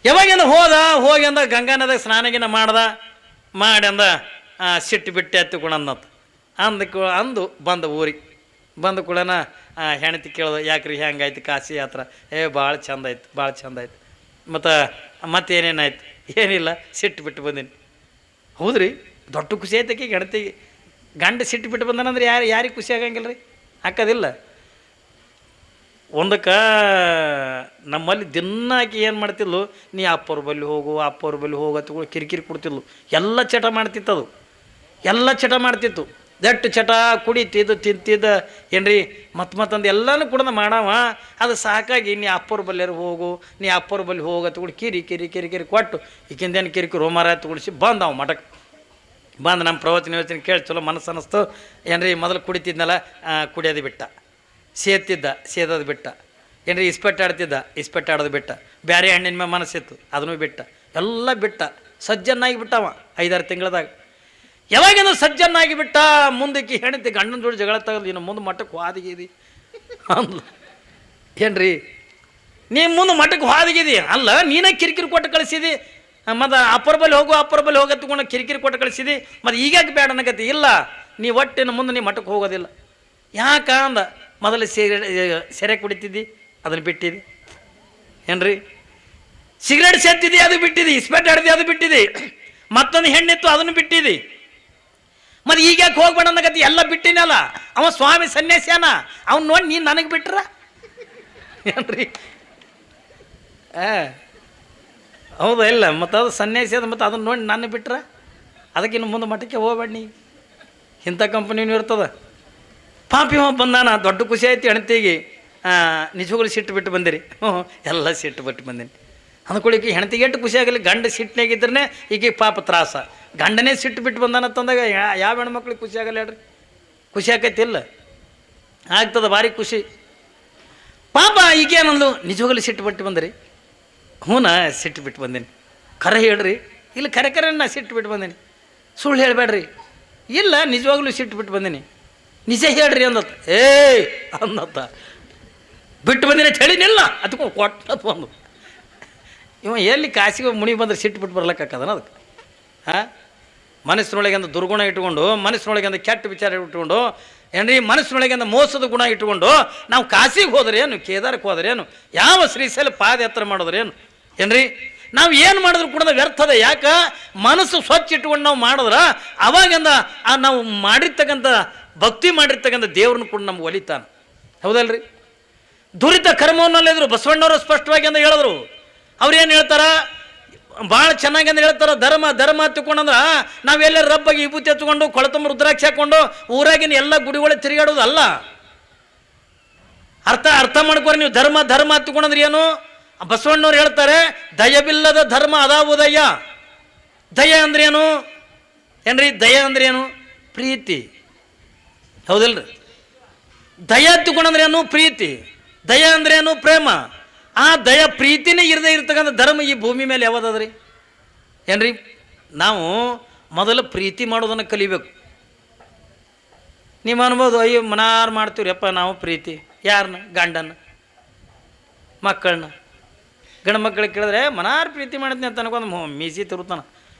ಯಾವಾಗಿಂದ ಹೋಗಿ ಅಂದ ಗಂಗಾ ನದಾಗ ಸ್ನಾನಗಿನ ಮಾಡಿ ಅಂದ ಸಿಟ್ಟು ಬಿಟ್ಟು ಎತ್ತಿಕೊಂಡಂದತ್ತು. ಅಂದು ಬಂದ ಊರಿಗೆ ಬಂದ ಕೂಡನ ಹೆಣ್ತಿ ಕೇಳೋದು, ಯಾಕ್ರಿ ಹೆಂಗಾಯ್ತು ಕಾಶಿ ಯಾತ್ರ? ಭಾಳ ಚಂದ ಆಯ್ತು, ಭಾಳ ಚಂದ ಆಯ್ತು. ಮತ್ತೇನೇನಾಯ್ತು? ಏನಿಲ್ಲ, ಸಿಟ್ಟು ಬಿಟ್ಟು ಬಂದೀನಿ. ಹೌದ್ರಿ, ದೊಡ್ಡ ಖುಷಿ ಆಯ್ತಕ್ಕೆ ಹೆಣ್ತಿಗೆ. ಗಂಡ ಸಿಟ್ಟು ಬಿಟ್ಟು ಬಂದನಂದ್ರೆ ಯಾರಿಗೆ ಖುಷಿ ಆಗಂಗಿಲ್ಲ ರೀ, ಹಾಕೋದಿಲ್ಲ. ಒಂದಕ್ಕೆ ನಮ್ಮಲ್ಲಿ ದಿನಾಕಿ ಏನು ಮಾಡ್ತಿದ್ಲು, ನೀ ಅಪ್ಪವ್ರ ಬಲ್ಲಿ ಹೋಗು ಅಂತ ಕಿರಿಕಿರಿ ಕೊಡ್ತಿದ್ಲು. ಎಲ್ಲ ಚಟ ಮಾಡ್ತಿತ್ತದು, ಎಲ್ಲ ಚಟ ಮಾಡ್ತಿತ್ತು. ದಟ್ಟು ಚಟ, ಕುಡಿತಿದ್ದು, ತಿಂತಿದ್ದ ಏನ್ರಿ, ಮತ್ತಂದು ಎಲ್ಲನೂ ಕೂಡ ಮಾಡವ. ಅದು ಸಾಕಾಗಿ ನೀ ಅಪ್ಪವ್ರ ಬಲ್ಲಿಯಾರು ಹೋಗು ಅಂತ ಕಿರಿ ಕೊಟ್ಟು ಈಗಿಂದೇನು ಕಿರಿಕಿ ರೋಮಾರ ತಗೊಳಿಸಿ ಬಂದ ಅವ ಮಠಕ್ಕೆ. ಬಂದು ನಮ್ಮ ಪ್ರವಚನ ಯೋಚನೆ ಕೇಳಿ ಚಲೋ ಮನಸ್ಸು ಅನ್ನಿಸ್ತು ಏನ್ರಿ. ಮೊದಲು ಕುಡಿತಿದ್ನಲ್ಲ, ಕುಡಿಯೋದು ಬಿಟ್ಟ. ಸೇದೋದು ಬಿಟ್ಟ ಏನ್ರಿ. ಇಸ್ಪೆಟ್ ಆಡೋದು ಬಿಟ್ಟ. ಬೇರೆ ಹಣ್ಣಿನ ಮೇಲೆ ಮನಸ್ಸಿತ್ತು, ಅದನ್ನು ಬಿಟ್ಟ. ಎಲ್ಲ ಬಿಟ್ಟ, ಸಜ್ಜನ್ನಾಗಿ ಬಿಟ್ಟವ 5-6 ತಿಂಗಳದಾಗ. ಯಾವಾಗಿಂದ ಸಜ್ಜನ್ನಾಗಿ ಬಿಟ್ಟ, ಮುಂದಕ್ಕೆ ಹೆಣ್ತಿ ಗಂಡನ ಜೋಡಿ ಜಗಳ ತಗದು, ಇನ್ನು ಮುಂದೆ ಮಠಕ್ಕೆ ಹಾದಿಗಿದಿ ಅಂದ್ಲ ಏನ್ರಿ. ನೀ ಮುಂದೆ ಮಠಕ್ಕೆ ಹಾದಿಗಿದಿ ಅಲ್ಲ, ನೀನೇ ಕಿರಿಕಿರಿ ಕೊಟ್ಟು ಕಳಿಸಿದಿ. ಮತ್ತು ಅಪ್ಪರ ಬಲ್ಲಿ ಹೋಗೋ ತಗೊಂಡು ಕಿರಿಕಿರಿ ಕೊಟ್ಟು ಕಳಿಸಿದಿ. ಮತ್ತು ಈಗ್ಯಾಕೆ ಬೇಡ ಅನ್ನಕತ್ತಿ? ಇಲ್ಲ, ನೀ ಒಟ್ಟಿನ ಮುಂದೆ ನೀ ಮಠಕ್ಕೆ ಹೋಗೋದಿಲ್ಲ. ಯಾಕ ಅಂದ, ಮೊದಲು ಸೆರೆ ಕುಡಿತಿದ್ದಿ, ಅದನ್ನು ಬಿಟ್ಟಿದ್ದಿ ಏನ್ರಿ. ಸಿಗರೇಟ್ ಸೇರ್ತಿದ್ದಿ, ಅದು ಬಿಟ್ಟಿದ್ದಿ. ಇಸ್ಪೆಟ್ ಆಡ್ದಿ, ಅದು ಬಿಟ್ಟಿದ್ದಿ. ಮತ್ತೊಂದು ಹೆಣ್ಣಿತ್ತು, ಅದನ್ನು ಬಿಟ್ಟಿದ್ದಿ. ಮತ್ತು ಈಗ್ಯಾಕೆ ಹೋಗ್ಬೇಡ ಅನ್ನಕತ್ತಿ? ಎಲ್ಲ ಬಿಟ್ಟಿನಲ್ಲ. ಅವ ಸ್ವಾಮಿ ಸನ್ಯಾಸಿಯಾನ, ಅವ್ನು ನೋಡಿ ನೀನು ನನಗೆ ಬಿಟ್ರ ಏನ್ರಿ. ಹೌದಾ ಇಲ್ಲ? ಮತ್ತು ಅದು ಸನ್ಯಾಸಿ ಅದ, ಮತ್ತು ಅದನ್ನು ನೋಡಿ ನನ್ನ ಬಿಟ್ರ, ಅದಕ್ಕೆ ಇನ್ನು ಮುಂದೆ ಮಠಕ್ಕೆ ಹೋಗ್ಬೇಡ ನೀ. ಇಂಥ ಕಂಪ್ನಿನೂ ಇರ್ತದ. ಪಾಪಿ ಬಂದಾನ, ದೊಡ್ಡ ಖುಷಿ ಆಯ್ತು ಹೆಣ್ತಿಗೆ. ನಿಜವಾಗ್ಲೂ ಸಿಟ್ಟು ಬಿಟ್ಟು ಬಂದಿರಿ? ಎಲ್ಲ ಸಿಟ್ಟು ಬಿಟ್ಟು ಬಂದೀನಿ ಅಂದ್ಕೊಳಿಕ್ಕೆ ಹೆಣ್ತಿಗೆ ಎಷ್ಟು ಖುಷಿ ಆಗಲಿ. ಗಂಡ ಸಿಟ್ಟಿನಾಗಿದ್ರೆ ಈಗ ಪಾಪ ತ್ರಾಸ. ಗಂಡನೇ ಸಿಟ್ಟು ಬಿಟ್ಟು ಬಂದಾನಂತಂದಾಗ ಯಾವ ಹೆಣ್ಮಕ್ಳಿಗೆ ಖುಷಿ ಆಗಲ್ಲ ಹೇಳ್ರಿ? ಖುಷಿ ಆಕೈತಿಲ್ಲ? ಆಗ್ತದ, ಭಾರಿ ಖುಷಿ. ಪಾಪ ಈಗೇನಂದು ನಿಜವಾಗ್ಲೂ ಸಿಟ್ಟು ಬಿಟ್ಟು ಬಂದಿರಿ? ಸಿಟ್ಟು ಬಿಟ್ಟು ಬಂದೀನಿ. ಖರೆ ಹೇಳ್ರಿ. ಇಲ್ಲ, ಖರೆ ನಾ ಸಿಟ್ಟು ಬಿಟ್ಟು ಬಂದೀನಿ, ಸುಳ್ಳು ಹೇಳಬೇಡ್ರಿ. ಇಲ್ಲ, ನಿಜವಾಗ್ಲೂ ಸಿಟ್ಟು ಬಿಟ್ಟು ಬಂದೀನಿ, ನಿಜ ಹೇಳ್ರಿ ಅಂದತ್ತ. ಅಂದತ್ತ ಬಿಟ್ಟು ಬಂದಿನ ಹೇಳಿನಿಲ್ಲ, ಅದಕ್ಕೆ ಕೊಟ್ಟದ್ದು ಬಂದು. ಇವ ಎಲ್ಲಿ ಕಾಸಿಗೆ ಮುನಿ ಬಂದ್ರೆ ಸಿಟ್ಟು ಬಿಟ್ಟು ಬರ್ಲಿಕ್ಕಾಕದನ ಅದಕ್ಕೆ? ಮನಸ್ಸಿನೊಳಗೆ ಒಂದು ದುರ್ಗುಣ ಇಟ್ಕೊಂಡು, ಮನಸ್ಸಿನೊಳಗೆ ಒಂದು ಕೆಟ್ಟ ವಿಚಾರ ಇಟ್ಕೊಂಡು ಏನ್ರಿ, ಮನಸ್ಸಿನೊಳಗೆ ಒಂದು ಮೋಸದ ಗುಣ ಇಟ್ಕೊಂಡು ನಾವು ಕಾಸಿಗೆ ಹೋದ್ರೇನು, ಕೇದಾರಕ್ಕೆ ಹೋದ್ರೇನು, ಯಾವ ಶ್ರೀಶೈಲ ಪಾದಯಾತ್ರೆ ಮಾಡಿದ್ರೇನು ಏನ್ರಿ, ನಾವು ಏನು ಮಾಡಿದ್ರು ಕೂಡ ವ್ಯರ್ಥದ. ಯಾಕೆ? ಮನಸ್ಸು ಸ್ವಚ್ಛ ಇಟ್ಕೊಂಡು ನಾವು ಮಾಡಿದ್ರೆ ಅವಾಗಿಂದ ನಾವು ಮಾಡಿರ್ತಕ್ಕಂಥ ಭಕ್ತಿ ಮಾಡಿರ್ತಕ್ಕಂಥ ದೇವ್ರನ್ನ ಕೂಡ ನಮ್ಗೆ ಒಲಿತಾನೆ. ಹೌದಲ್ರಿ? ದುರಿತ ಕರ್ಮವನ್ನಲ್ಲಿದ್ರು ಬಸವಣ್ಣವರು ಸ್ಪಷ್ಟವಾಗಿ ಅಂತ ಹೇಳಿದ್ರು. ಅವ್ರು ಏನು ಹೇಳ್ತಾರ, ಭಾಳ ಚೆನ್ನಾಗಿ ಅಂತ ಹೇಳ್ತಾರ, ಧರ್ಮ ಹತ್ತಿಕೊಂಡಂದ್ರೆ ನಾವೆಲ್ಲ ರಬ್ಬಾಗಿ ವಿಭೂತಿ ಹಚ್ಕೊಂಡು ಕೊಳತಂಬ ರುದ್ರಾಕ್ಷಿ ಹಾಕೊಂಡು ಊರಾಗಿನ ಎಲ್ಲ ಗುಡಿಗಳು ತಿರುಗಾಡೋದು ಅಲ್ಲ. ಅರ್ಥ ಮಾಡ್ಕೋರಿ ನೀವು. ಧರ್ಮ ಹತ್ತಿಕೊಂಡ್ರೆ ಏನು? ಬಸವಣ್ಣವ್ರು ಹೇಳ್ತಾರೆ, ದಯವಿಲ್ಲದ ಧರ್ಮ ಅದಾವುದಯ್ಯ. ದಯ ಅಂದ್ರೇನು ಏನ್ರಿ? ದಯ ಅಂದ್ರೇನು? ಪ್ರೀತಿ. ಹೌದಿಲ್ರಿ? ದಯ ಹತ್ತಿಕೊಂಡ್ರೇನು? ಪ್ರೀತಿ. ದಯ ಅಂದ್ರೇನು? ಪ್ರೇಮ. ಆ ದಯ ಪ್ರೀತಿನೇ ಇರದೇ ಇರ್ತಕ್ಕಂಥ ಧರ್ಮ ಈ ಭೂಮಿ ಮೇಲೆ ಯಾವ್ದದ್ರಿ ಏನ್ರಿ? ನಾವು ಮೊದಲು ಪ್ರೀತಿ ಮಾಡೋದನ್ನು ಕಲಿಬೇಕು. ನೀವು ಅನ್ಬೋದು, ಅಯ್ಯೋ ಮನಾರು ಮಾಡ್ತೀವ್ರಿ ಅಪ್ಪ ನಾವು ಪ್ರೀತಿ. ಯಾರನ್ನ? ಗಂಡನ, ಮಕ್ಕಳನ್ನ. ಗಂಡು ಮಕ್ಕಳಿಗೆ ಕೇಳಿದ್ರೆ ಮನಾರು ಪ್ರೀತಿ ಮಾಡ್ತೀನಿ ಅಂತ ಅನ್ಕೊಂಡು ಮೀಸಿ ತಿರುತ್ತಾನ.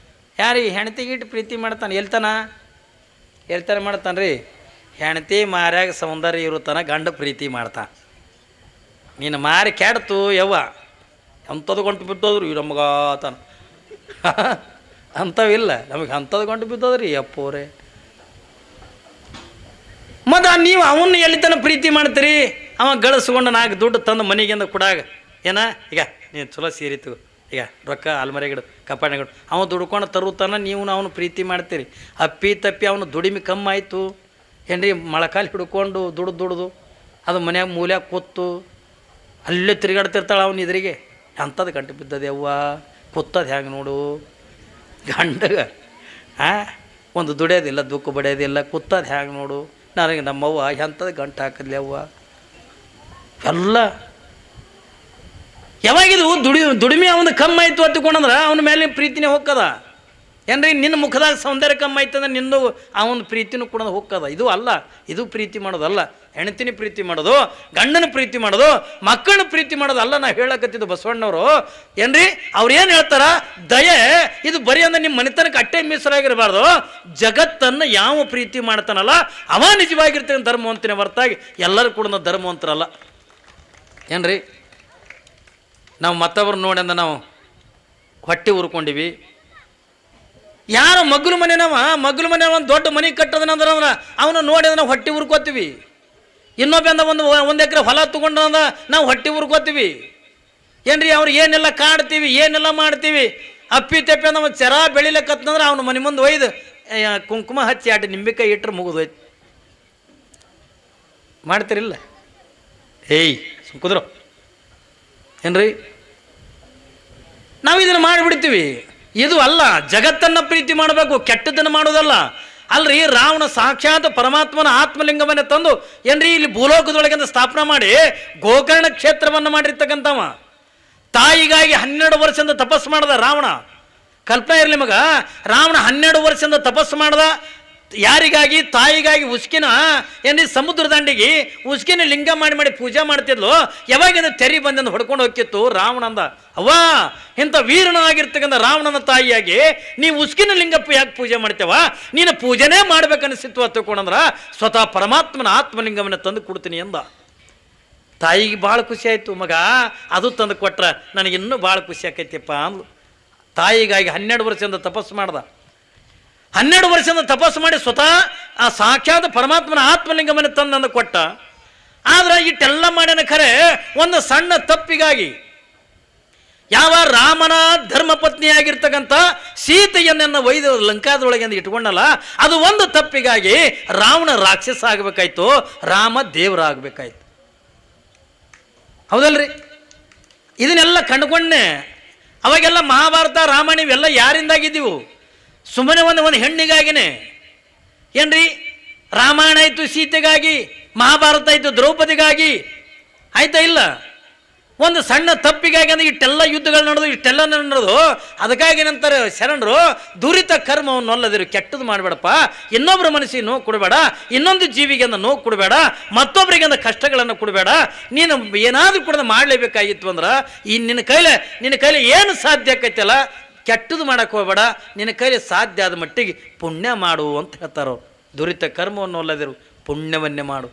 ಯಾರಿಗೆ? ಹೆಣ್ತಿಗಿಟ್ಟು ಪ್ರೀತಿ ಮಾಡ್ತಾನೆ. ಎಲ್ತಾನೆ ಮಾಡ್ತಾನೆ ರೀ. ಹೆಣ್ತಿ ಮಾರ್ಯಾಗ ಸೌಂದರ್ಯ ಇರುತ್ತಾನ, ಗಂಡ ಪ್ರೀತಿ ಮಾಡ್ತಾನೆ. ನೀನು ಮಾರಿ ಕೆಡ್ತು ಯವ್ವ ಅಂಥದ್ದು ಕೊಂಟು ಬಿಟ್ಟೋದ್ರು ಈ ನಮಗಾತಾನ. ಅಂಥವಿಲ್ಲ ನಮಗೆ ಅಂಥದ್ದು ಗಂಟು ಬಿದ್ದದ್ರಿ ಅಪ್ಪೋರೆ. ಮತ್ತು ನೀವು ಅವನ್ನ ಎಲ್ಲಿ ತನಕ ಪ್ರೀತಿ ಮಾಡ್ತೀರಿ? ಅವ ಗಳಿಸ್ಕೊಂಡು 4 ದುಡ್ಡು ತಂದು ಮನೆಗಿಂದ ಕೊಡಾಗ ಏನ ಈಗ ನೀನು ಚಲೋ ಸೀರಿತು ಈಗ ರೊಕ್ಕ ಅಲ್ಮರೆಗಿಡು ಕಪಾಡಿಗಳು ಅವ ದುಡ್ಕೊಂಡು ತರುತ್ತಾನ, ನೀವು ಅವನು ಪ್ರೀತಿ ಮಾಡ್ತೀರಿ. ಅಪ್ಪಿ ತಪ್ಪಿ ಅವನು ದುಡಿಮೆ ಕಮ್ಮಿ ಆಯಿತು ಏನ್ರಿ, ಮೊಳಕಾಲು ಹಿಡ್ಕೊಂಡು ದುಡ್ದು ಅದು ಮನ್ಯಾಗ ಮೂಲ್ಯಾಗ ಕೂತು ಅಲ್ಲೇ ತಿರುಗಾಡ್ತಿರ್ತಾಳೆ ಅವನು ಎದುರಿಗೆ. ಅಂಥದ್ದು ಗಂಟು ಬಿದ್ದದೆ ಅವ್ವ, ಕೂತದ್ದು ಹೆಂಗೆ ನೋಡು ಗಂಡಗ. ಒಂದು ದುಡಿಯೋದಿಲ್ಲ, ದುಃಖ ಬಡಿಯೋದಿಲ್ಲ, ಕೂತದ್ದು ಹೆಂಗೆ ನೋಡು. ನನಗೆ ನಮ್ಮವ್ವ ಎಂಥದ್ದು ಗಂಟು ಹಾಕಿದ್ಲಿ ಅವ್ವ. ಎಲ್ಲ ಯಾವಾಗಿದು ದುಡಿಮೆ ಅವನು ಕಮ್ಮಿ ಆಯಿತು ಹತ್ತುಕೊಂಡಂದ್ರೆ ಅವನ ಮೇಲೆ ಪ್ರೀತಿನೇ ಹೋಗ್ತದ ಏನ್ರಿ. ನಿನ್ನ ಮುಖದಾಗ ಸೌಂದರ್ಯ ಕಮ್ಮಿ ಆಯ್ತು ಅಂದ್ರೆ ನಿಂದು ಅವನ ಪ್ರೀತಿನೂ ಕೂಡ ಹೋಗ್ತದ. ಇದು ಅಲ್ಲ, ಇದು ಪ್ರೀತಿ ಮಾಡೋದಲ್ಲ. ಹೆಣ್ತಿನ ಪ್ರೀತಿ ಮಾಡೋದು, ಗಂಡನ ಪ್ರೀತಿ ಮಾಡೋದು, ಮಕ್ಕಳನ್ನ ಪ್ರೀತಿ ಮಾಡೋದು ಅಲ್ಲ. ನಾ ಹೇಳಕತ್ತಿದ್ದು ಬಸವಣ್ಣವರು ಏನ್ರಿ, ಅವ್ರು ಏನು ಹೇಳ್ತಾರ, ದಯೆ ಇದು ಬರೀ ಅಂದ್ರೆ ನಿಮ್ಮ ಮನೆತನಕ್ಕೆ ಅಟ್ಟೆ ಮೀಸಲಾಗಿರಬಾರ್ದು. ಜಗತ್ತನ್ನು ಯಾವ ಪ್ರೀತಿ ಮಾಡ್ತಾನಲ್ಲ ಅವ ನಿಜವಾಗಿರ್ತೇನೆ ಧರ್ಮವಂತನೇ ಹೊರತಾಗಿ ಎಲ್ಲರೂ ಕೂಡ ಧರ್ಮವಂತರಲ್ಲ ಏನ್ರಿ. ನಾವು ಮತ್ತೊಬ್ರು ನೋಡಿ ಅಂದ ನಾವು ಹೊಟ್ಟೆ ಉರ್ಕೊಂಡಿವಿ. ಯಾರು ಮಗ್ಲು ಮನೆನವ ಒಂದು ದೊಡ್ಡ ಮನೆ ಕಟ್ಟದನಂದ್ರೆ ಅವನು ನೋಡಿ ನಾವು ಹೊಟ್ಟೆ ಉರ್ಕೋತೀವಿ. ಇನ್ನೊಬ್ಬಂದ ಒಂದು ಎಕರೆ ಹೊಲ ತೊಗೊಂಡ್ರಂದ ನಾವು ಹೊಟ್ಟೆ ಉರ್ಕೋತೀವಿ ಏನ್ರಿ. ಅವ್ರು ಏನೆಲ್ಲ ಕಾಡ್ತೀವಿ, ಏನೆಲ್ಲ ಮಾಡ್ತೀವಿ. ಅಪ್ಪಿ ತಪ್ಪಿ ನಮ್ಮ ಚೆರ ಬೆಳಿಲಕ್ಕತ್ತಂದ್ರೆ ಅವನು ಮನೆ ಮುಂದೆ ಒಯ್ದು ಕುಂಕುಮ ಹಚ್ಚಿ 2 ನಿಂಬೆಕಾಯಿ ಇಟ್ಟರೆ ಮುಗಿದೋಯ್ತು. ಮಾಡ್ತೀರಿಲ್ಲ? ಏಯ್ ಕುದ್ರು ಏನ್ರಿ, ನಾವು ಇದನ್ನು ಮಾಡಿಬಿಡ್ತೀವಿ. ಇದು ಅಲ್ಲ, ಜಗತ್ತನ್ನು ಪ್ರೀತಿ ಮಾಡಬೇಕು, ಕೆಟ್ಟದ್ದನ್ನು ಮಾಡೋದಲ್ಲ. ಅಲ್ರಿ, ರಾವಣ ಸಾಕ್ಷಾತ್ ಪರಮಾತ್ಮನ ಆತ್ಮಲಿಂಗವನ್ನೇ ತಂದು ಏನ್ರಿ ಇಲ್ಲಿ ಭೂಲೋಕದೊಳಗಿಂದ ಸ್ಥಾಪನೆ ಮಾಡಿ ಗೋಕರ್ಣ ಕ್ಷೇತ್ರವನ್ನು ಮಾಡಿರ್ತಕ್ಕಂಥವ. ತಾಯಿಗಾಗಿ 12 ವರ್ಷದಿಂದ ತಪಸ್ಸು ಮಾಡ್ದ ರಾವಣ. ಕಲ್ಪನೆ ಇರಲಿ ಮಗ, ರಾವಣ 12 ವರ್ಷದಿಂದ ತಪಸ್ಸು ಮಾಡ್ದ. ಯಾರಿಗಾಗಿ? ತಾಯಿಗಾಗಿ. ಉಸ್ಕಿನ ಏನ್ರಿ ಸಮುದ್ರ ದಂಡಿಗೆ ಉಸ್ಕಿನ ಲಿಂಗ ಮಾಡಿ ಪೂಜೆ ಮಾಡ್ತಿದ್ಲು. ಯಾವಾಗಿಂದ ತೆರಿ ಬಂದಿಂದ ಹೊಡ್ಕೊಂಡು ಹೋಗ್ತಿತ್ತು ರಾವಣಂದ. ಅವ್ವ, ಇಂಥ ವೀರನಾಗಿರ್ತಕ್ಕಂಥ ರಾವಣನ ತಾಯಿಯಾಗಿ ನೀವು ಉಸ್ಕಿನ ಲಿಂಗಪ್ಪ ಯಾಕೆ ಪೂಜೆ ಮಾಡ್ತೇವ? ನೀನು ಪೂಜೆನೇ ಮಾಡ್ಬೇಕನ್ನಿಸಿತ್ತು ಹತ್ತಕೊಂಡ್ರ ಸ್ವತಃ ಪರಮಾತ್ಮನ ಆತ್ಮಲಿಂಗವನ್ನು ತಂದು ಕೊಡ್ತೀನಿ ಎಂದ. ತಾಯಿಗೆ ಭಾಳ ಖುಷಿ ಆಯಿತು. ಮಗ ಅದು ತಂದು ಕೊಟ್ರ ನನಗಿನ್ನೂ ಭಾಳ ಖುಷಿ ಆಕೈತಿಪ್ಪ ಅಂದ್ಲು. ತಾಯಿಗಾಗಿ 12 ವರ್ಷದಿಂದ ತಪಸ್ಸು ಮಾಡ್ದ. 12 ವರ್ಷದಿಂದ ತಪಸ್ಸು ಮಾಡಿ ಸ್ವತಃ ಆ ಸಾಕ್ಷಾತ್ ಪರಮಾತ್ಮನ ಆತ್ಮಲಿಂಗವನ್ನು ತಂದು ಕೊಟ್ಟ. ಆದ್ರೆ ಇಟ್ಟೆಲ್ಲ ಮಾಡ್ಯಾನ ಖರೆ ಒಂದು ಸಣ್ಣ ತಪ್ಪಿಗಾಗಿ. ಯಾವ ರಾಮನ ಧರ್ಮಪತ್ನಿಯಾಗಿರ್ತಕ್ಕಂಥ ಸೀತೆಯನ್ನ ಒಯ್ದು ಲಂಕಾದೊಳಗಿಂದ ಇಟ್ಕೊಂಡಲ್ಲ, ಅದು ಒಂದು ತಪ್ಪಿಗಾಗಿ ರಾವಣ ರಾಕ್ಷಸ ಆಗಬೇಕಾಯ್ತು, ರಾಮ ದೇವರಾಗಬೇಕಾಯ್ತು. ಹೌದಲ್ರಿ? ಇದನ್ನೆಲ್ಲ ಕಂಡುಕೊಂಡೆ. ಅವಾಗೆಲ್ಲ ಮಹಾಭಾರತ ರಾಮಾಯಣ ಇವೆಲ್ಲ ಯಾರಿಂದಾಗಿದ್ದೀವು? ಸುಮ್ಮನೆ ಒಂದು ಹೆಣ್ಣಿಗಾಗಿನೇ ಏನ್ರಿ. ರಾಮಾಯಣ ಆಯಿತು ಸೀತೆಗಾಗಿ, ಮಹಾಭಾರತ ಆಯಿತು ದ್ರೌಪದಿಗಾಗಿ, ಆಯ್ತಾ ಇಲ್ಲ? ಒಂದು ಸಣ್ಣ ತಪ್ಪಿಗಾಗಿ ಅಂದ್ರೆ ಇಷ್ಟೆಲ್ಲ ಯುದ್ಧಗಳು ನಡೆದು ಇಷ್ಟೆಲ್ಲ ನಡೆದು. ಅದಕ್ಕಾಗಿ ನಂತರ ಶರಣರು ದುರಿತ ಕರ್ಮವನ್ನು ಅಲ್ಲದಿರು, ಕೆಟ್ಟದ್ದು ಮಾಡಬೇಡಪ್ಪ, ಇನ್ನೊಬ್ಬರ ಮನಸ್ಸಿಗೆ ನೋವು ಕೊಡಬೇಡ, ಇನ್ನೊಂದು ಜೀವಿಗೆ ನೋವು ಕೊಡಬೇಡ, ಮತ್ತೊಬ್ಬರಿಗೆ ಕಷ್ಟಗಳನ್ನು ಕೊಡಬೇಡ. ನೀನು ಏನಾದರೂ ಕೂಡ ಮಾಡಲೇಬೇಕಾಗಿತ್ತು ಅಂದ್ರೆ ಈ ನಿನ್ನ ಕೈಲಿ ಏನು ಸಾಧ್ಯ ಆಕೈತಲ್ಲ ಕೆಟ್ಟದ್ದು ಮಾಡಕ್ಕೆ ಹೋಗಬೇಡ, ನಿನ್ನ ಕೈಲಿ ಸಾಧ್ಯ ಆದ ಮಟ್ಟಿಗೆ ಪುಣ್ಯ ಮಾಡು ಅಂತ ಹೇಳ್ತಾರೋ. ದುರಿತ ಕರ್ಮವನ್ನು ಅಲ್ಲದಿರು, ಪುಣ್ಯವನ್ನೇ ಮಾಡು.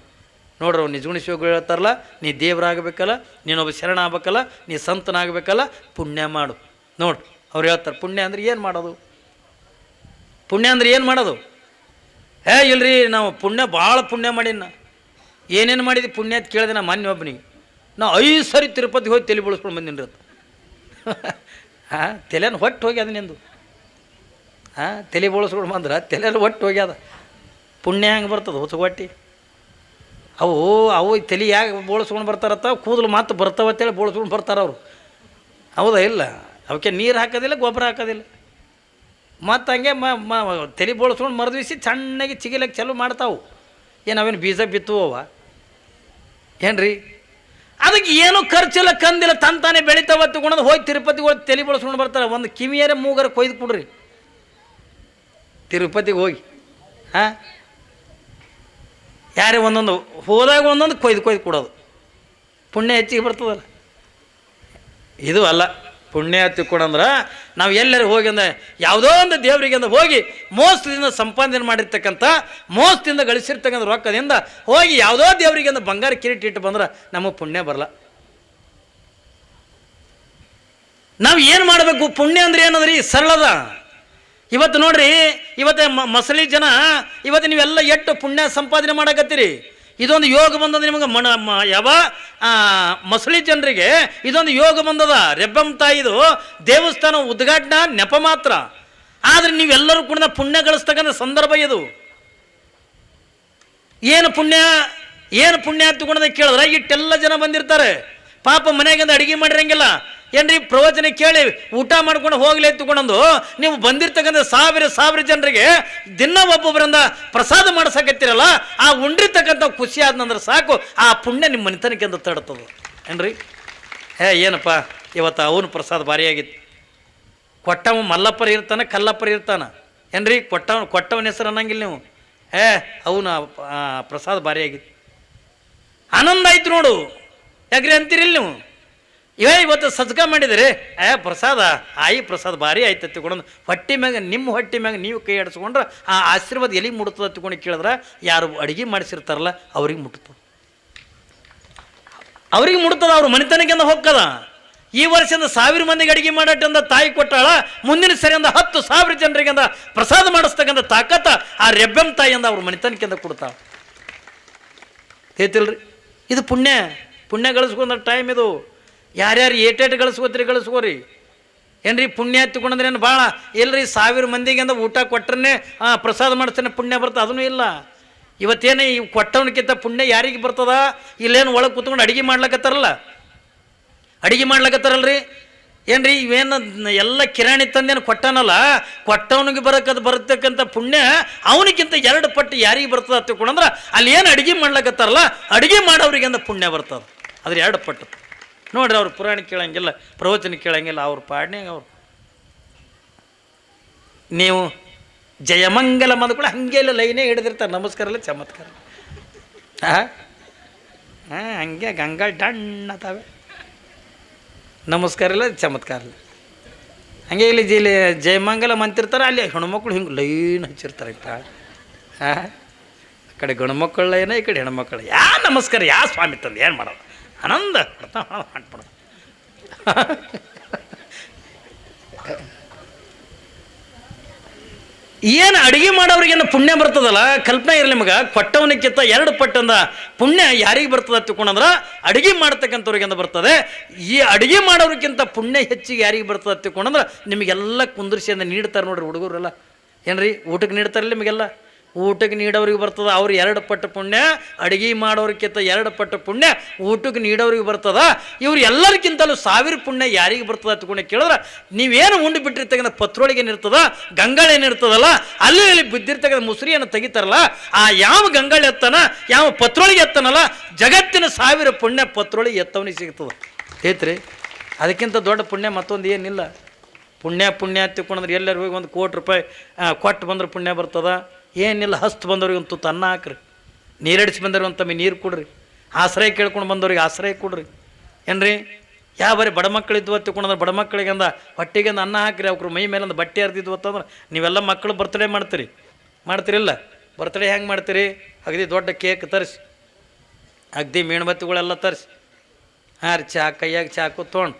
ನೋಡ್ರಿ, ನಿಜಗುಣ ಶಿವಗಳು ಹೇಳ್ತಾರಲ್ಲ, ನೀ ದೇವರಾಗಬೇಕಲ್ಲ, ನೀನೊಬ್ಬ ಶರಣ ಆಗ್ಬೇಕಲ್ಲ, ನೀ ಸಂತನಾಗಬೇಕಲ್ಲ, ಪುಣ್ಯ ಮಾಡು. ನೋಡ್ರಿ, ಅವ್ರು ಹೇಳ್ತಾರೆ ಪುಣ್ಯ ಅಂದ್ರೆ ಏನು ಮಾಡೋದು? ಪುಣ್ಯ ಅಂದ್ರೆ ಏನು ಮಾಡೋದು? ಇಲ್ರಿ, ನಾವು ಪುಣ್ಯ ಭಾಳ ಪುಣ್ಯ ಮಾಡೀನಿ. ಏನೇನು ಮಾಡಿದ್ವಿ ಪುಣ್ಯ ಅಂತ ಕೇಳಿದೆ ನಾ ಮೊನ್ನೆ ಒಬ್ಬನಿಗೆ. ನಾವು 5 ಸರಿ ತಿರುಪತಿಗೆ ಹೋಗಿ ತಲೆ ಬಳಸ್ಕೊಂಡು ಬಂದಿನಿ ರೀ. ತಲೆನ ಹೊಟ್ಟು ಹೋಗ್ಯದ ನಿಂದು. ತಲೆ ಬೋಳಿಸ್ಕೊಂಡು ಬಂದ್ರೆ ತಲೆಯಲ್ಲಿ ಒಟ್ಟು ಹೋಗ್ಯದ. ಪುಣ್ಯ ಹೆಂಗೆ ಬರ್ತದೆ ಹೊಸಗೊಟ್ಟಿ? ಅವು ತಲೆ ಯಾಕೆ ಬೋಳಿಸ್ಕೊಂಡು ಬರ್ತಾರತ್ತ, ಕೂದಲು ಮಾತು ಬರ್ತಾವತ್ತೇಳಿ ಬೋಳಿಸ್ಕೊಂಡು ಬರ್ತಾರೆ ಅವರು. ಹೌದಾ ಇಲ್ಲ? ಅವಕ್ಕೆ ನೀರು ಹಾಕೋದಿಲ್ಲ, ಗೊಬ್ಬರ ಹಾಕೋದಿಲ್ಲ. ಮತ್ತು ಹಂಗೆ ತಲೆ ಬೋಳಿಸ್ಕೊಂಡು ಮರದಿಸಿ ಸಣ್ಣಗೆ ಚಿಗಿಲಕ್ಕೆ ಚಾಲು ಮಾಡ್ತಾವೆ. ಅವೇನು ಬೀಜ ಬಿತ್ತುವವ ಏನ್ರಿ? ಅದಕ್ಕೆ ಏನೂ ಖರ್ಚಿಲ್ಲ, ಕಂದಿಲ್ಲ, ತಾನೇ ಬೆಳಿತಾವ ತಗೊಂಡು ಹೋಗಿ ತಿರುಪತಿಗೆ ಹೋಗಿ ತಲೆ ಬಳಸ್ಕೊಂಡು ಬರ್ತಾರೆ. ಒಂದು ಕಿವಿಯರೇ ಮೂಗರ ಕೊಯ್ದು ಕೊಡ್ರಿ ತಿರುಪತಿಗೆ ಹೋಗಿ. ಯಾರೇ ಒಂದೊಂದು ಹೋದಾಗ ಒಂದೊಂದು ಕೊಯ್ದು ಕೊಡೋದು. ಪುಣ್ಯ ಹೆಚ್ಚಿಗೆ ಬರ್ತದಲ್ಲ. ಇದು ಅಲ್ಲ. ಪುಣ್ಯ ತಿಳ್ಕೊಂಡ್ರೆ ನಾವು ಎಲ್ಲರೂ ಹೋಗಿ ಅಂದ್ರೆ ಯಾವುದೋ ಒಂದು ದೇವರಿಗೆ ಅಂದ್ರೆ ಹೋಗಿ ಮೋಸದಿಂದ ಸಂಪಾದನೆ ಮಾಡಿರ್ತಕ್ಕಂಥ, ಮೋಸದಿಂದ ಗಳಿಸಿರ್ತಕ್ಕಂಥ ರೊಕ್ಕದಿಂದ ಹೋಗಿ ಯಾವುದೋ ದೇವರಿಗೆ ಅಂದ್ರೆ ಬಂಗಾರ ಕಿರೀಟ ಇಟ್ಟು ಬಂದ್ರೆ ನಮಗೆ ಪುಣ್ಯ ಬರಲ್ಲ. ನಾವು ಏನು ಮಾಡಬೇಕು? ಪುಣ್ಯ ಅಂದ್ರೆ ಏನಂದ್ರಿ? ಸರಳದ. ಇವತ್ತು ನೋಡ್ರಿ, ಇವತ್ತು ಮಸಳಿ ಜನ ಇವತ್ತು ನೀವೆಲ್ಲ ಎಷ್ಟು ಪುಣ್ಯ ಸಂಪಾದನೆ ಮಾಡಕತ್ತೀರಿ. ಇದೊಂದು ಯೋಗ ಬಂದದ ನಿಮಗೆ ಯಾವ ಮಸಳಿ ಜನರಿಗೆ ಇದೊಂದು ಯೋಗ ಬಂದದ. ರೆಬ್ಬಂ ತಾಯಿದು ದೇವಸ್ಥಾನ ಉದ್ಘಾಟನಾ ನೆಪ ಮಾತ್ರ, ಆದರೆ ನೀವೆಲ್ಲರೂ ಕೂಡ ಪುಣ್ಯ ಗಳಿಸ್ತಕ್ಕಂಥ ಸಂದರ್ಭ ಇದು. ಏನು ಪುಣ್ಯ ಹತ್ತುಕೊಂಡ ಕೇಳಿದ್ರೆ ಇಟ್ಟೆಲ್ಲ ಜನ ಬಂದಿರ್ತಾರೆ. ಪಾಪ ಮನೆಗಿಂದ ಅಡುಗೆ ಮಾಡಿರಂಗಿಲ್ಲ ಏನ್ರಿ, ಪ್ರವಚನ ಕೇಳಿ ಊಟ ಮಾಡ್ಕೊಂಡು ಹೋಗ್ಲಿ ಎತ್ತುಕೊಂಡು ನೀವು ಬಂದಿರ್ತಕ್ಕಂಥ ಸಾವಿರ ಜನರಿಗೆ ದಿನ ಒಬ್ಬೊಬ್ಬರಿಂದ ಪ್ರಸಾದ ಮಾಡ್ಸಕತ್ತೀರಲ್ಲ, ಆ ಉಂಡಿರ್ತಕ್ಕಂಥ ಖುಷಿ ಆದ್ನಂದ್ರೆ ಸಾಕು, ಆ ಪುಣ್ಯ ನಿಮ್ಮ ಮನೆತನಕ್ಕೆ ಅಂತ ತಡ್ತದೆ ಏನ್ರಿ. ಏನಪ್ಪ ಇವತ್ತು ಅವನು ಪ್ರಸಾದ ಭಾರಿ ಆಗಿತ್ತು. ಕೊಟ್ಟವ ಮಲ್ಲಪ್ಪರ ಇರ್ತಾನೆ, ಕಲ್ಲಪ್ಪರ ಇರ್ತಾನೆ ಏನ್ರಿ. ಕೊಟ್ಟವನ ಹೆಸರು ಅನ್ನಂಗಿಲ್ಲ ನೀವು. ಅವನ ಪ್ರಸಾದ ಭಾರಿ ಆಗಿತ್ತು, ಆನಂದ ಆಯ್ತು ನೋಡು. ಯಾಕ್ರಿ ಅಂತೀರಿಲ್ಲ ನೀವು. ಇವತ್ತು ಸಜ್ಕ ಮಾಡಿದರೆ ಪ್ರಸಾದ ಪ್ರಸಾದ ಭಾರಿ ಆಯ್ತು ತಿಳ್ಕೊಂಡು ಹೊಟ್ಟೆ ಮ್ಯಾಗ, ನಿಮ್ಮ ಹೊಟ್ಟೆ ಮ್ಯಾಗ ನೀವು ಕೈ ಆಡಿಸ್ಕೊಂಡ್ರೆ ಆ ಆಶೀರ್ವಾದ ಎಲ್ಲಿಗೆ ಮುಟ್ತದೆ ತಿಳ್ಕೊಂಡು ಕೇಳಿದ್ರೆ ಯಾರು ಅಡುಗೆ ಮಾಡಿಸಿರ್ತಾರಲ್ಲ ಅವ್ರಿಗೆ ಮುಟ್ತದೆ, ಅವ್ರ ಮನೆತನಕ್ಕಿಂದ ಹೋಗ್ತದ. ಈ ವರ್ಷದಿಂದ 1000 ಮಂದಿಗೆ ಅಡುಗೆ ಮಾಡಟ್ಟಂದ ತಾಯಿ ಕೊಟ್ಟಾಳ, ಮುಂದಿನ ಸರಿಯಿಂದ 10,000 ಜನರಿಗಿಂದ ಪ್ರಸಾದ ಮಾಡಿಸ್ತಕ್ಕಂಥ ತಾಕತ್ತ ಆ ರೆಬ್ಬೆಂ ತಾಯಿಯಿಂದ ಅವ್ರ ಮನೆತನಕ್ಕಿಂದ ಕೊಡ್ತಾಳ. ಹೇಳ್ತಿಲ್ರಿ, ಇದು ಪುಣ್ಯ ಗಳಿಸ್ಕೊಂಡ ಟೈಮ್ ಇದು. ಯಾರ್ಯಾರು ಏಟೇಟು ಗಳಿಸ್ಕೋರಿ ಏನ್ರಿ. ಪುಣ್ಯ ಹತ್ತಿಕೊಂಡ್ರೆ ಏನು ಭಾಳ ಇಲ್ಲರಿ. 1000 ಮಂದಿಗಿಂದ ಊಟ ಕೊಟ್ಟರೆ ಪ್ರಸಾದ ಮಾಡಿಸ್ತಾನೆ ಪುಣ್ಯ ಬರ್ತದೆ, ಅದೂ ಇಲ್ಲ. ಇವತ್ತೇನು ಈ ಕೊಟ್ಟವನಕ್ಕಿಂತ ಪುಣ್ಯ ಯಾರಿಗೆ ಬರ್ತದ? ಇಲ್ಲೇನು ಒಳಗೆ ಕೂತ್ಕೊಂಡು ಅಡುಗೆ ಮಾಡ್ಲಕತ್ತಾರಲ್ರಿ ಏನ್ರಿ. ಇವೇನು ಎಲ್ಲ ಕಿರಾಣಿ ತಂದೇನು ಕೊಟ್ಟನಲ್ಲ, ಕೊಟ್ಟವನಿಗೆ ಬರತಕ್ಕಂಥ ಪುಣ್ಯ ಅವನಿಗಿಂತ 2 ಪಟ್ಟು ಯಾರಿಗೆ ಬರ್ತದೆ ಹತ್ತಿಕೊಂಡ್ರೆ ಅಲ್ಲಿ ಏನು ಅಡುಗೆ ಮಾಡ್ಲಕತ್ತಾರಲ್ಲ, ಅಡುಗೆ ಮಾಡೋರಿಗೆ ಅಂದ ಪುಣ್ಯ ಬರ್ತದೆ, ಅದ್ರ 2 ಪಟ್ಟು. ನೋಡ್ರಿ, ಅವ್ರು ಪುರಾಣ ಕೇಳಂಗಿಲ್ಲ, ಪ್ರವಚನ ಕೇಳಂಗಿಲ್ಲ, ಅವ್ರ ಪಾಡ್ನ್ಯಾಗ ಅವ್ರು. ನೀವು ಜಯಮಂಗಲ ಕೂಡ ಹಂಗೆ ಇಲ್ಲ ಲೈನೇ ಹಿಡಿದಿರ್ತಾರೆ. ನಮಸ್ಕಾರ ಇಲ್ಲ ಚಮತ್ಕಾರ, ಹಂಗೆ ಗಂಗಾ ಡಣ್ಣ ತಾವೆ. ನಮಸ್ಕಾರ ಇಲ್ಲ ಚಮತ್ಕಾರ ಇಲ್ಲ, ಹಂಗೆ ಇಲ್ಲಿ ಜಯಮಂಗಲ ಅಂತಿರ್ತಾರೆ. ಅಲ್ಲಿ ಹೆಣ್ಮಕ್ಳು ಹಿಂಗೆ ಲೈನ್ ಹಚ್ಚಿರ್ತಾರೆ. ಆ ಕಡೆ ಗಂಡ್ಮಕ್ಳು ಲೈನ, ಈ ಕಡೆ ಹೆಣ್ಮಕ್ಳು. ನಮಸ್ಕಾರ ಸ್ವಾಮಿ ತಂದು ಏನು ಮಾಡೋದು, ಆನಂದ ಮಾಡ್ಬಿಡೋದು. ಏನು ಅಡುಗೆ ಮಾಡೋರಿಗೇನು ಪುಣ್ಯ ಬರ್ತದಲ್ಲ, ಕಲ್ಪನೆ ಇರಲಿ ನಿಮಗೆ. ಕೊಟ್ಟವನಕ್ಕಿಂತ 2 ಪಟ್ಟಂದ ಪುಣ್ಯ ಯಾರಿಗೆ ಬರ್ತದೆ ತಿಳ್ಕೊಂಡ್ರೆ ಅಡುಗೆ ಮಾಡ್ತಕ್ಕಂಥವ್ರಿಗಿಂತ ಬರ್ತದೆ. ಈ ಅಡುಗೆ ಮಾಡೋರಿಗಿಂತ ಪುಣ್ಯ ಹೆಚ್ಚಿಗೆ ಯಾರಿಗೆ ಬರ್ತದೆ ತಿಳ್ಕೊಂಡ್ರೆ ನಿಮಗೆಲ್ಲ ಕುಂದರ್ಸಿ ಅಂತ ನೀಡ್ತಾರೆ ನೋಡ್ರಿ ಹುಡುಗರೆಲ್ಲ ಏನ್ರಿ. ಊಟಕ್ಕೆ ನೀಡ್ತಾರಲ್ಲ ನಿಮಗೆಲ್ಲ, ಊಟಕ್ಕೆ ನೀಡೋರಿಗೆ ಬರ್ತದೆ. ಅವ್ರು 2 ಪಟ್ಟು ಪುಣ್ಯ, ಅಡುಗೆ ಮಾಡೋರಿಗಿಂತ 2 ಪಟ್ಟು ಪುಣ್ಯ ಊಟಕ್ಕೆ ನೀಡೋರಿಗೆ ಬರ್ತದ. ಇವ್ರು ಎಲ್ಲರಿಗಿಂತಲೂ 1000 ಪುಣ್ಯ ಯಾರಿಗೆ ಬರ್ತದೆ ಹತ್ಕೊಂಡು ಕೇಳಿದ್ರೆ, ನೀವೇನು ಉಂಡು ಬಿಟ್ಟಿರ್ತಕ್ಕಂಥ ಪತ್ರೊಳಗೆ ಏನಿರ್ತದ, ಗಂಗಾಳ ಏನಿರ್ತದಲ್ಲ, ಅಲ್ಲಿ ಬಿದ್ದಿರ್ತಕ್ಕಂಥ ಮುಸುರಿಯನ್ನು ತೆಗಿತಾರಲ್ಲ, ಆ ಯಾವ ಗಂಗಾಳ ಎತ್ತನ, ಯಾವ ಪತ್ರೊಳಗೆ ಎತ್ತನಲ್ಲ, ಜಗತ್ತಿನ 1000 ಪುಣ್ಯ ಪತ್ರೊಳಗೆ ಎತ್ತವನಿಗೆ ಸಿಗ್ತದೆ. ಹೇಳ್ತ್ರಿ, ಅದಕ್ಕಿಂತ ದೊಡ್ಡ ಪುಣ್ಯ ಮತ್ತೊಂದು ಏನಿಲ್ಲ. ಪುಣ್ಯ ತಿಳ್ಕೊಂಡ್ರೆ ಎಲ್ಲರೂ ಹೋಗಿ 1 ಕೋಟಿ ರೂಪಾಯಿ ಕೊಟ್ಟು ಬಂದ್ರೆ ಪುಣ್ಯ ಬರ್ತದ. ಏನಿಲ್ಲ, ಹಸ್ತು ಬಂದವ್ರಿಗೆ ಒಂದು ತುತ್ತು ಅನ್ನ ಹಾಕ್ರಿ, ನೀರಡಿಸಿ ಬಂದವ್ರಿಗೆ ಒಂದು ತಮ್ಮಿ ನೀರು ಕೊಡ್ರಿ, ಆಶ್ರಯ ಕೇಳ್ಕೊಂಡು ಬಂದವ್ರಿಗೆ ಆಶ್ರಯ ಕೊಡ್ರಿ ಏನ್ರಿ. ಯಾವ ಬರೀ ಬಡ ಮಕ್ಕಳಿದ್ವು ತಿಳ್ಕೊಂಡ್ರೆ ಬಡ ಮಕ್ಕಳಿಗೆ ಅಂದ ಹೊಟ್ಟೆಗೆ ಅನ್ನ ಹಾಕ್ರಿ, ಅವ್ರ ಮೈ ಮೇಲೆ ಒಂದು ಬಟ್ಟೆ ಹರಿದಿದ್ವು ಅಂತಂದ್ರೆ ನೀವೆಲ್ಲ ಮಕ್ಕಳು ಬರ್ತಡೇ ಮಾಡ್ತೀರಿಲ್ಲ. ಬರ್ತಡೇ ಹೆಂಗೆ ಮಾಡ್ತೀರಿ? ಅಗದಿ ದೊಡ್ಡ ಕೇಕ್ ತರಿಸಿ, ಅಗದಿ ಮೇಣಬತ್ತಿಗಳೆಲ್ಲ ತರಿಸಿ, ರೀ ಚಾ ಕೈಯಾಗ ಚಾಕು ತೊಗೊಂಡು